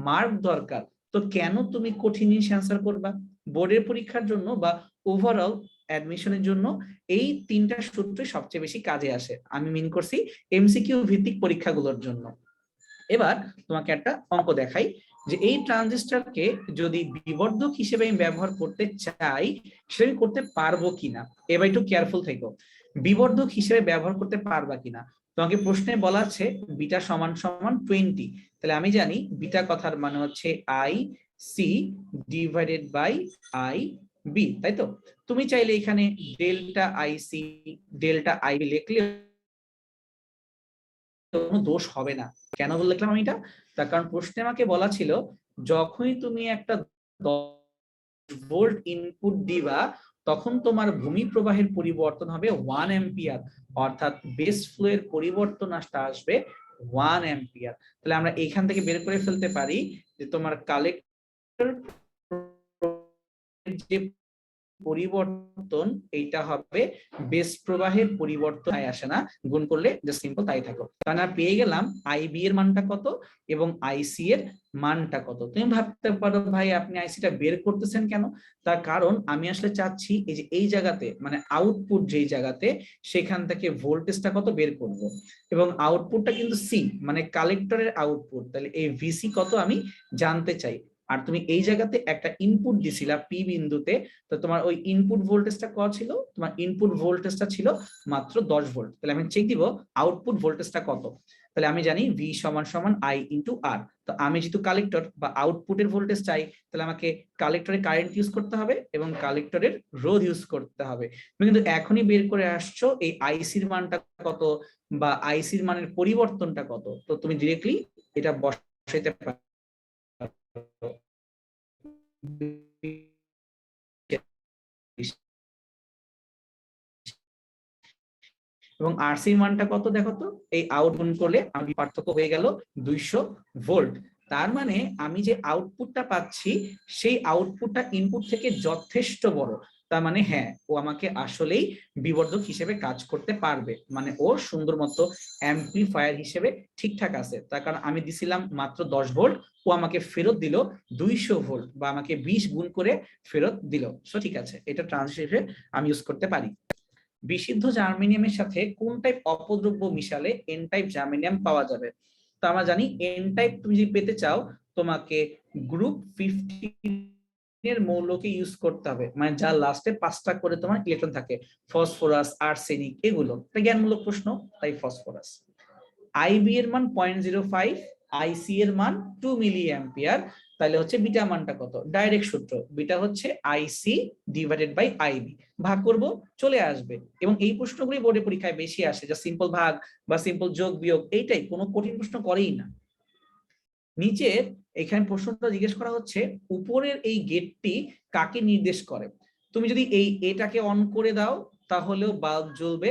মার্ক দরকার। তো কেন তুমি কঠিন জিনিস অ্যান্সার করবা? বোর্ডের পরীক্ষার জন্য বা ওভারঅল অ্যাডমিশনের জন্য এই 3টা সূত্রই সবচেয়ে বেশি কাজে আসে। আমি মিন করছি এমসিকিউ ভিত্তিক পরীক্ষাগুলোর জন্য। এবার তোমাকে একটা অঙ্ক দেখাই যে এই ট্রানজিস্টরকে যদি বিবর্ধক হিসেবে আমি ব্যবহার করতে চাই, সেটা আমি করতে পারবো কিনা। এবার একটু কেয়ারফুল থেকো, বিবর্ধক হিসেবে ব্যবহার করতে পারবা কিনা। তোমাকে প্রশ্নে বলা আছে বিটা সমান সমান 20, তাহলে আমি জানি বিটা কথার মানে হচ্ছে I C divided by I B, তাই তো? তুমি চাইলে এখানে ডেল্টা আইসি ডেল্টা আইবি লিখলে কোনো দোষ হবে না। কেন লিখলাম আমি এটা, তার কারণ প্রশ্নে আমাকে বলা ছিল যখনই তুমি একটা 10 ভোল্ট ইনপুট দিবা, তখন তোমার ভূমি প্রবাহের পরিবর্তন হবে 1 অ্যাম্পিয়ার, অর্থাৎ বেস ফ্লো এর পরিবর্তন আসবে 1 অ্যাম্পিয়ার। তাহলে আমরা এখান থেকে বের করে ফেলতে পারি যে তোমার কালেক্টর যে পরিবর্তন এইটা হবে বেস প্রবাহের পরিবর্তন আসে না, গুণ করলে জাস্ট সিম্পল তাই থাকো। তাহলে পেয়ে গেলাম আইবি এর মানটা কত এবং আইসি এর মানটা কত। তুমি ভাবতে পারো ভাই আপনি আইসিটা বের করতেছেন কেন? তার কারণ আমি আসলে চাচ্ছি এই যে এই জায়গাতে মানে আউটপুট যেই জায়গাতে সেখান থেকে ভোল্টেজটা কত বের করব, এবং আউটপুটটা কিন্তু সি মানে কালেক্টরের আউটপুট, তাহলে এই ভিসি কত আমি জানতে চাই। আর তুমি এই জায়গাতে একটা ইনপুট দিছিলা পি বিন্দুতে, তো তোমার ওই ইনপুট ভোল্টেজটা কত ছিল? তোমার ইনপুট ভোল্টেজটা ছিল মাত্র 10 ভোল্ট। তাহলে আমি চেক দিব আউটপুট ভোল্টেজটা কত। তাহলে আমি জানি ভি সমান সমান আই ইন্টু আর। তো আমি যেহেতু কালেক্টর বা আউটপুটের ভোল্টেজ চাই, তাহলে আমাকে কালেক্টরে কারেন্ট ইউজ করতে হবে এবং কালেক্টরের রোধ ইউজ করতে হবে। তুমি কিন্তু এখনই বের করে আসছো এই আইসির মানটা কত বা আইসির মানের পরিবর্তনটা কত, তো তুমি ডিরেক্টলি এটা বসাইতে পারো। এবং আরসির মানটা কত দেখো তো, এই আউট গুণ করলে আমি পার্থক্য হয়ে গেল 200 ভোল্ট। তার মানে আমি যে আউটপুটটা পাচ্ছি সেই আউটপুটটা ইনপুট থেকে যথেষ্ট বড়। তার মানে হ্যাঁ, ও আমাকে আসলেই বিবর্ধক হিসেবে কাজ করতে পারবে, মানে ও সুন্দর মতো অ্যাম্পলিফায়ার হিসেবে ঠিকঠাক আছে। তার কারণ আমি দিছিলাম মাত্র 10 ভোল্ট, ও আমাকে ফেরত দিল 200 ভোল্ট বা আমাকে 20 গুণ করে ফেরত দিল। সো ঠিক আছে, এটা ট্রানজিস্টর আমি ইউজ করতে পারি। বিশুদ্ধ জার্মেনিয়ামের সাথে কোন টাইপ অপদ্রব্য মিশালে এন টাইপ জার্মেনিয়াম পাওয়া যাবে? তো আমরা জানি এন টাইপ তুমি যদি পেতে চাও তোমাকে গ্রুপ 15 এর মৌলকে ইউজ করতে হবে, মানে যার লাস্টে 5টা করে তোমার ইলেকট্রন থাকে, ফসফরাস, আর্সেনিক, এগুলো। এটা জ্ঞানমূলক প্রশ্ন, তাই ফসফরাস। আইবি এর মান 0.05, আইসি এর মান 2 মিলি অ্যাম্পিয়ার, তাহলে হচ্ছে বিটা মানটা কত? ডাইরেক্ট সূত্র, বিটা হচ্ছে আইসি ডিভাইডেড বাই আইবি, ভাগ করব চলে আসবে। এবং এই প্রশ্নগুলি বোর্ডে পরীক্ষায় বেশি আসে, যা সিম্পল ভাগ বা সিম্পল যোগ বিয়োগ, এইটাই, কোনো কঠিন প্রশ্ন করেই না। নিচের এখানে প্রশ্নটা জিজ্ঞেস করা হচ্ছে উপরের এই গেটটি কাকে নির্দেশ করে? তুমি যদি এই এটাকে অন করে দাও তাহলেও বাল্ব জ্বলবে,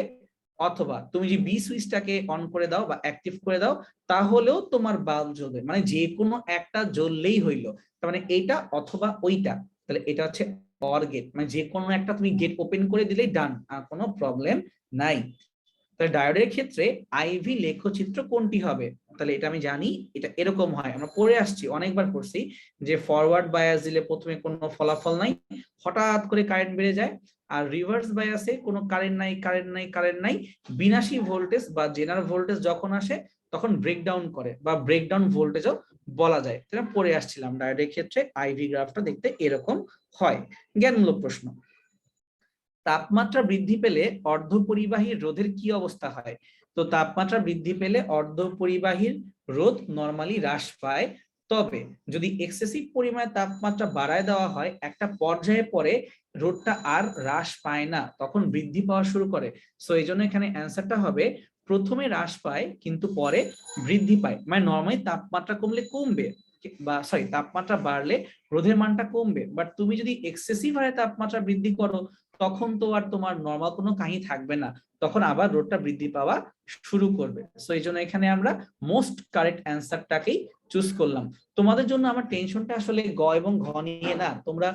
অথবা তুমি যদি বি সুইচটাকে অন করে দাও বা অ্যাক্টিভ করে দাও তাহলেও তোমার বাল্ব জ্বলবে, মানে যে কোনো একটা জ্বললেই হইলো। তার মানে এইটা অথবা ওইটা, তাহলে এটা হচ্ছে অর গেট, মানে যে কোনো একটা তুমি গেট ওপেন করে দিলেই ডান, আর কোনো প্রবলেম নাই। তাহলে ডায়োডের ক্ষেত্রে আইভি লেখচিত্র কোনটি হবে? তাহলে এটা আমি জানি, এটা এরকম হয়, আমরা পড়ে আসছি, অনেকবার পড়ছি, যে ফরওয়ার্ড বায়াস দিলে প্রথমে কোনো ফলাফল নাই, হঠাৎ করে কারেন্ট বেড়ে যায়। আর রিভার্স বায়াসে কোনো কারেন্ট নাই, কারেন্ট নাই, কারেন্ট নাই, বিনাশী ভোল্টেজ বা জেনারেল ভোল্টেজ যখন আসে তখন ব্রেকডাউন করে বা ব্রেকডাউন ভোল্টেজও বলা যায়। এটা পড়ে আসছিলাম, ডায়োডের ক্ষেত্রে আইভি গ্রাফটা দেখতে এরকম হয়। জ্ঞানমূলক প্রশ্ন। তাপমাত্রা বৃদ্ধি পেলে অর্ধপরিবাহীর রোধের কি অবস্থা হয়? তো তাপমাত্রা বৃদ্ধি পেলে অর্ধপরিবাহীর রোধ নরমালি হ্রাস পায়, তবে যদি এক্সেসিভ পরিমাণে তাপমাত্রা বাড়ায় দেওয়া হয় একটা পর্যায়ে পরে রোধটা আর হ্রাস পায় না, তখন বৃদ্ধি পাওয়া শুরু করে। সো এই জন্য এখানে অ্যান্সারটা হবে প্রথমে হ্রাস পায় কিন্তু পরে বৃদ্ধি পায়, মানে নরমালি তাপমাত্রা কমলে কমবে বা সরি তাপমাত্রা বাড়লে রোধের মানটা কমবে, বাট তুমি যদি এক্সেসিভ হারে তাপমাত্রা বৃদ্ধি করো তখন তো আর তোমার নরমাল কোনো কাহিনী থাকবে না, তখন আবার রোধটা বৃদ্ধি পাওয়া শুরু করবে। সো এই জন্য এখানে আমরা মোস্ট কারেক্ট অ্যান্সারটাকেই চুজ করলাম। তোমাদের জন্য আমার টেনশনটা আসলে গ এবং ঘ নিয়ে না, তোমরা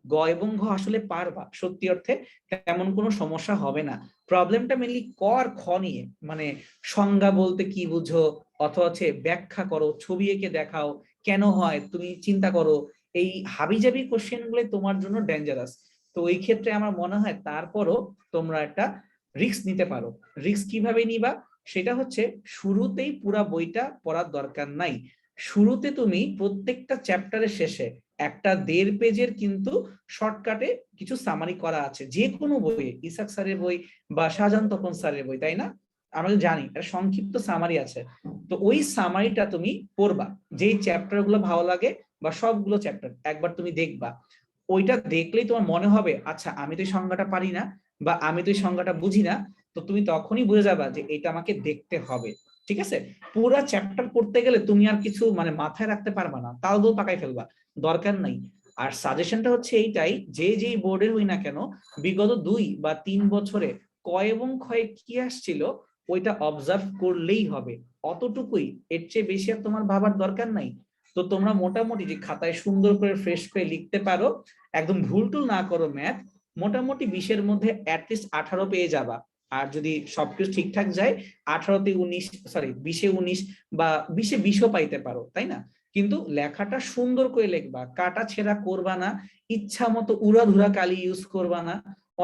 গ এবং ঘ আসলে পারবা, সত্যি অর্থে তেমন কোনো সমস্যা হবে না। প্রবলেমটা মেনলি ক আর খ নিয়ে, মানে সংজ্ঞা বলতে কি বুঝো, অথবা হচ্ছে ব্যাখ্যা করো, ছবি এঁকে দেখাও, কেন হয় তুমি চিন্তা করো, এই হাবিজাবি কোশ্চেন গুলো তোমার জন্য ডেঞ্জারাস। তো ওই ক্ষেত্রে আমার মনে হয় তারপরও তোমরা একটা রিস্ক নিতে পারো। রিস্ক কিভাবে নিবা? সেটা হচ্ছে শুরুতেই পুরা বইটা পড়ার দরকার নাই। শুরুতে তুমি প্রত্যেকটা চ্যাপ্টারের শেষে একটা 1.5 পেজের কিন্তু শর্টকাটে কিছু সামারি করা আছে, যে কোনো বইয়ে, ইসাক স্যারের বই বা শাহজাহান তপন স্যারের বই, তাই না? আমরা জানি একটা সংক্ষিপ্ত সামারি আছে, তো ওই সামারিটা তুমি পড়বা, যেই চ্যাপ্টার গুলো ভালো লাগে বা সবগুলো চ্যাপ্টার একবার তুমি দেখবা। ওইটা দেখলেই তোমার মনে হবে আচ্ছা আমি তো এই সংজ্ঞাটা পারি না বা আমি তো এই সংজ্ঞাটা বুঝি না, তো তুমি তখনই বুঝে যাবা যে এটা আমাকে দেখতে হবে। ঠিক আছে, পুরা চ্যাপ্টার পড়তে গেলে তুমি আর কিছু মানে মাথায় রাখতে পারবা না, তাও দোল পাকাই ফেলবা, দরকার নাই। আর সাজেশনটা হচ্ছে এইটাই, যে যেই বোর্ডের হই না কেন বিগত 2 বা 3 বছরে ক এবং ক্ষয়ে কি আসছিল ওইটা অবজার্ভ করলেই হবে, অতটুকুই, এর চেয়ে বেশি আর তোমার ভাবার দরকার নাই। তো তোমরা মোটামুটি যে খাতায় সুন্দর করে ফ্রেশ করে লিখতে পারো, একদম ভুল টুল না করো ম্যাথ, মোটামুটি 20-এর মধ্যে অ্যাটলিস্ট 18 পেয়ে যাবা। আর যদি সবকিছু ঠিকঠাক যায় 18-তে 19, সরি 20-এ 19 বা 20-এ 20ও পাইতে পারো, তাই না? কিন্তু লেখাটা সুন্দর করে লিখবা, কাটা ছেঁড়া করবা না, ইচ্ছা মতো উড়াধুরা কালি ইউজ করবা না।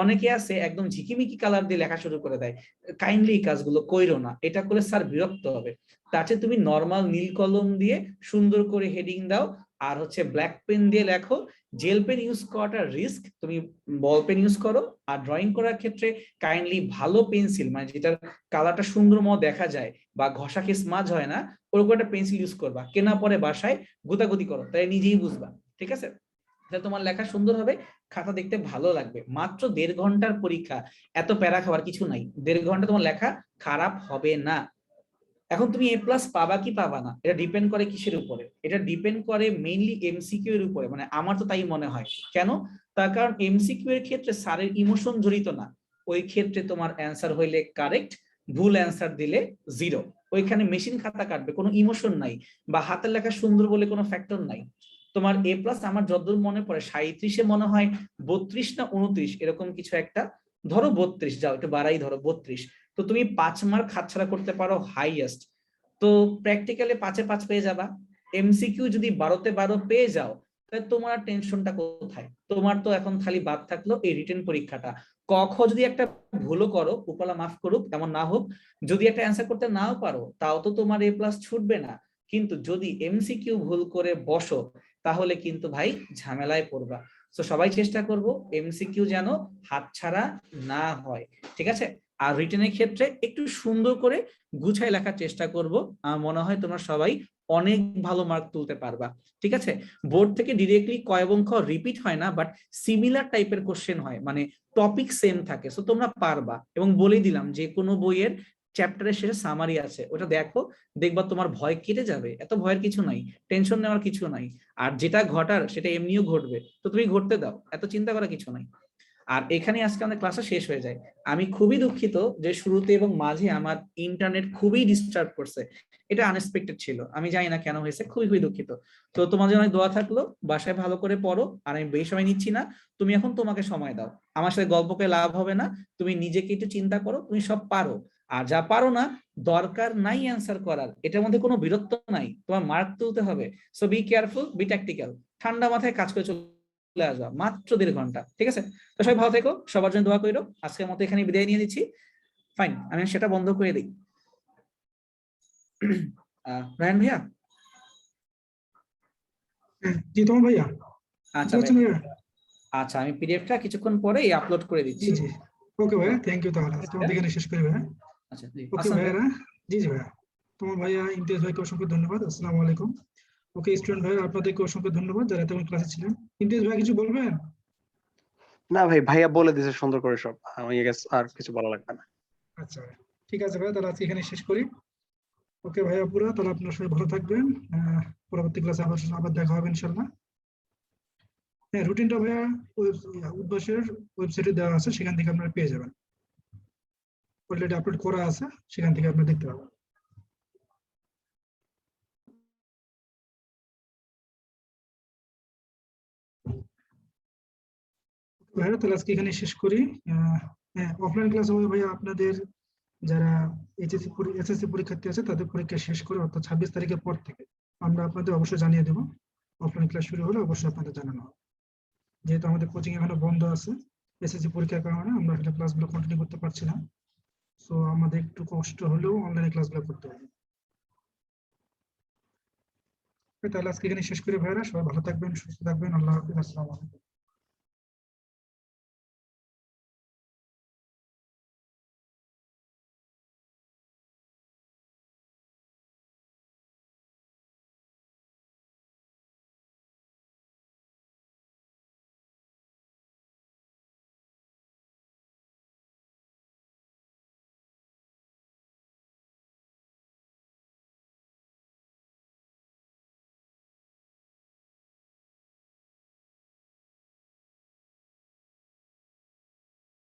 অনেকে আছে একদম ঝিকিমিকি কালার দিয়ে লেখা শুরু করে দেয়, কাইন্ডলি এই কাজগুলো কইরো না, এটা করলে স্যার বিরক্ত হবে। তার চেয়ে তুমি নর্মাল নীল কলম দিয়ে সুন্দর করে হেডিং দাও, আর হচ্ছে ব্ল্যাক পেন দিয়ে লেখো। জেল পেন ইউজ করাটা রিস্ক, তুমি বল পেন ইউজ করো। আর ড্রয়িং করার ক্ষেত্রে কাইন্ডলি ভালো পেন্সিল, মানে যেটার কালারটা সুন্দরময় দেখা যায় বা ঘষাকে স্মাজ হয় না, ওরকম একটা পেন্সিল ইউজ করবা। কেনা পরে বাসায় গুতাগুতি করো, তাই নিজেই বুঝবা, ঠিক আছে? তাহলে তোমার লেখা সুন্দর হবে, খাতা দেখতে ভালো লাগবে। মাত্র 1.5 ঘন্টার পরীক্ষা, এত প্যারা খাওয়ার কিছু নাই। 1.5 ঘন্টা তোমার লেখা খারাপ হবে না। এখন তুমি A+ পাবা কি পাবা না, এটা ডিপেন্ড করে কিসের উপরে? এটা ডিপেন্ড করে মেইনলি এমসিকিউ এর উপরে, মানে আমার তো তাই মনে হয়। কেন? তার কারণ এমসিকিউ এর ক্ষেত্রে স্যারের ইমোশন জড়িত না। ওই ক্ষেত্রে তোমার অ্যান্সার হইলে কারেক্ট, ভুল অ্যান্সার দিলে 0। ওইখানে মেশিন খাতা কাটবে, কোনো ইমোশন নাই, বা হাতের লেখা সুন্দর বলে কোনো ফ্যাক্টর নাই। তোমার A+ আমার যতদূর মনে পড়ে 37-এ মনে হয় 32 না 29 এরকম কিছু একটা, ধরো 32, যাও একটু বাড়াই ধরো 32। তো তুমি 5 মার্ক হাতছাড়া করতে পারো হাইয়েস্ট। তো প্র্যাকটিক্যালে 5-এ 5 পেয়ে যাবা। এমসিকিউ যদি 12-তে 12 পেয়ে যাও, তাহলে তোমার টেনশনটা কোথায়? তোমার তো এখন খালি বাদ থাকলো এই রিটেন পরীক্ষাটা। ক খ যদি একটা ভুলও করো, উপলা মাফ করুক, এমন না হোক, যদি একটা অ্যান্সার করতে নাও পারো, তাও তো তোমার A+ ছুটবে না। কিন্তু যদি এমসিকিউ ভুল করে বসো, তাহলে কিন্তু ভাই ঝামেলায় পড়বা। তো সবাই চেষ্টা করব এমসিকিউ যেন হাতছাড়া না হয়, ঠিক আছে? আর রিটেনের ক্ষেত্রে একটু সুন্দর করে গুছায় লেখার চেষ্টা করব। আমার মনে হয় তোমরা সবাই অনেক ভালো মার্ক তুলতে পারবা, ঠিক আছে? বোর্ড থেকে ডিরেক্টলি ক এবং খ রিপিট হয় না, বাট সিমিলার টাইপের কোশ্চেন হয়, মানে টপিক সেম থাকে। সো তোমরা পারবা। এবং বলেই দিলাম, যে কোনো বইয়ের চ্যাপ্টারের শেষে সামারি আছে, ওটা দেখো, দেখবা তোমার ভয় কেটে যাবে। এত ভয়ের কিছু নাই, টেনশন নেওয়ার কিছু নাই। আর যেটা ঘটার সেটা এমনিও ঘটবে, তো তুমি ঘটতে দাও, এত চিন্তা করার কিছু নাই। আর এখানে আজকে আমাদের ক্লাসটা শেষ হয়ে যায়। আমি খুবই দুঃখিত যে শুরুতে এবং মাঝে আমার ইন্টারনেট খুবই ডিস্টার্ব করছে, এটা আনএক্সপেক্টেড ছিল, আমি জানি না কেন হয়েছে, খুবই খুবই দুঃখিত। তো তোমার জন্য অনেক দোয়া থাকলো, বাসায় ভালো করে পড়ো। আর আমি বেশি সময় নিচ্ছি না, তুমি এখন তোমাকে সময় দাও, আমার সাথে গল্প করে লাভ হবে না। তুমি নিজেকে একটু চিন্তা করো, তুমি সব পারো। আর যা পারো না, দরকার নাই অ্যান্সার করার, এটার মধ্যে কোনো বিরক্ত নাই, তোমার মার্ক তুলতে হবে। So be careful, be tactical, ঠান্ডা মাথায় কাজ করে চলে আসবা, মাত্র 1.5 ঘন্টা, ঠিক আছে? তো সবাই ভালো থেকো, সবার জন্য দোয়া কইরো। আজকের মতো এখানে বিদায় নিয়ে দিচ্ছি। ফাইন, আমি সেটা বন্ধ করে দিই। রায়হান ভাইয়া। জি তোমার ভাইয়া, আচ্ছা ভাই, আচ্ছা আমি পিডিএফটা কিছুক্ষণ পরে আপলোড করে জি দিচ্ছি। জি ওকে ভাইয়া, থ্যাংক ইউ। তাহলে আজকে আমাদের এখানে শেষ করি ভাইয়া। আচ্ছা জি, ওকে আসসালামু ভাইয়ারা, জি জি ভাইয়া। তোমার ভাইয়া ইমতিয়াজ ভাইকে অসংখ্য ধন্যবাদ, আসসালামু আলাইকুম। ওকে স্টুডেন্ট ভাইয়া, আপনাদেরকে অসংখ্য ধন্যবাদ যারা এতক্ষণ ক্লাসে ছিলেন। ইমতিয়াজ ভাই কিছু বলবেন? না ভাই, ভাইয়া বলে দিয়েছে সুন্দর করে সব, আমি আর কিছু বলা লাগবে না। আচ্ছা ভাই, ঠিক আছে ভাইয়া, তাহলে আজকে এখানে শেষ করি। ওকে ভাইয়া পুরা, তাহলে আপনারা সবাই ভালো থাকবেন। পরবর্তী ক্লাসে আবার দেখা হবে ইনশাল্লাহ। হ্যাঁ, রুটিনটা ভাইয়া উদ্ভাসের ওয়েবসাইটে দেওয়া আছে, সেখান থেকে আপনারা পেয়ে যাবেন। অলরেডি আপলোড করা আছে, সেখান থেকে আপনারা দেখতে পাবেন। ভাইয়া তাহলে আজকে এখানে শেষ করি। হ্যাঁ, অফলাইন ক্লাস হবে ভাইয়া আপনাদের যারা এসএসসি পরীক্ষার্থী আছে, তাদের পরীক্ষা শেষ করে অর্থাৎ 26 তারিখের পর থেকে আমরা আপনাদের অবশ্যই জানিয়ে দেবো। অফলাইন ক্লাস শুরু হলে অবশ্যই আপনাদের জানানো হবে। যেহেতু আমাদের কোচিং এখনো বন্ধ আছে এসএসসি পরীক্ষার কারণে, আমরা আসলে ক্লাসগুলো কন্টিনিউ করতে পারছি না। সো আমাদের একটু কষ্ট হলেও অনলাইনে ক্লাসগুলো করতে হবে। তাহলে আজকে এখানে শেষ করি ভাইরা, সবাই ভালো থাকবেন, সুস্থ থাকবেন। আল্লাহ হাফিজ, আসসালামু আলাইকুম।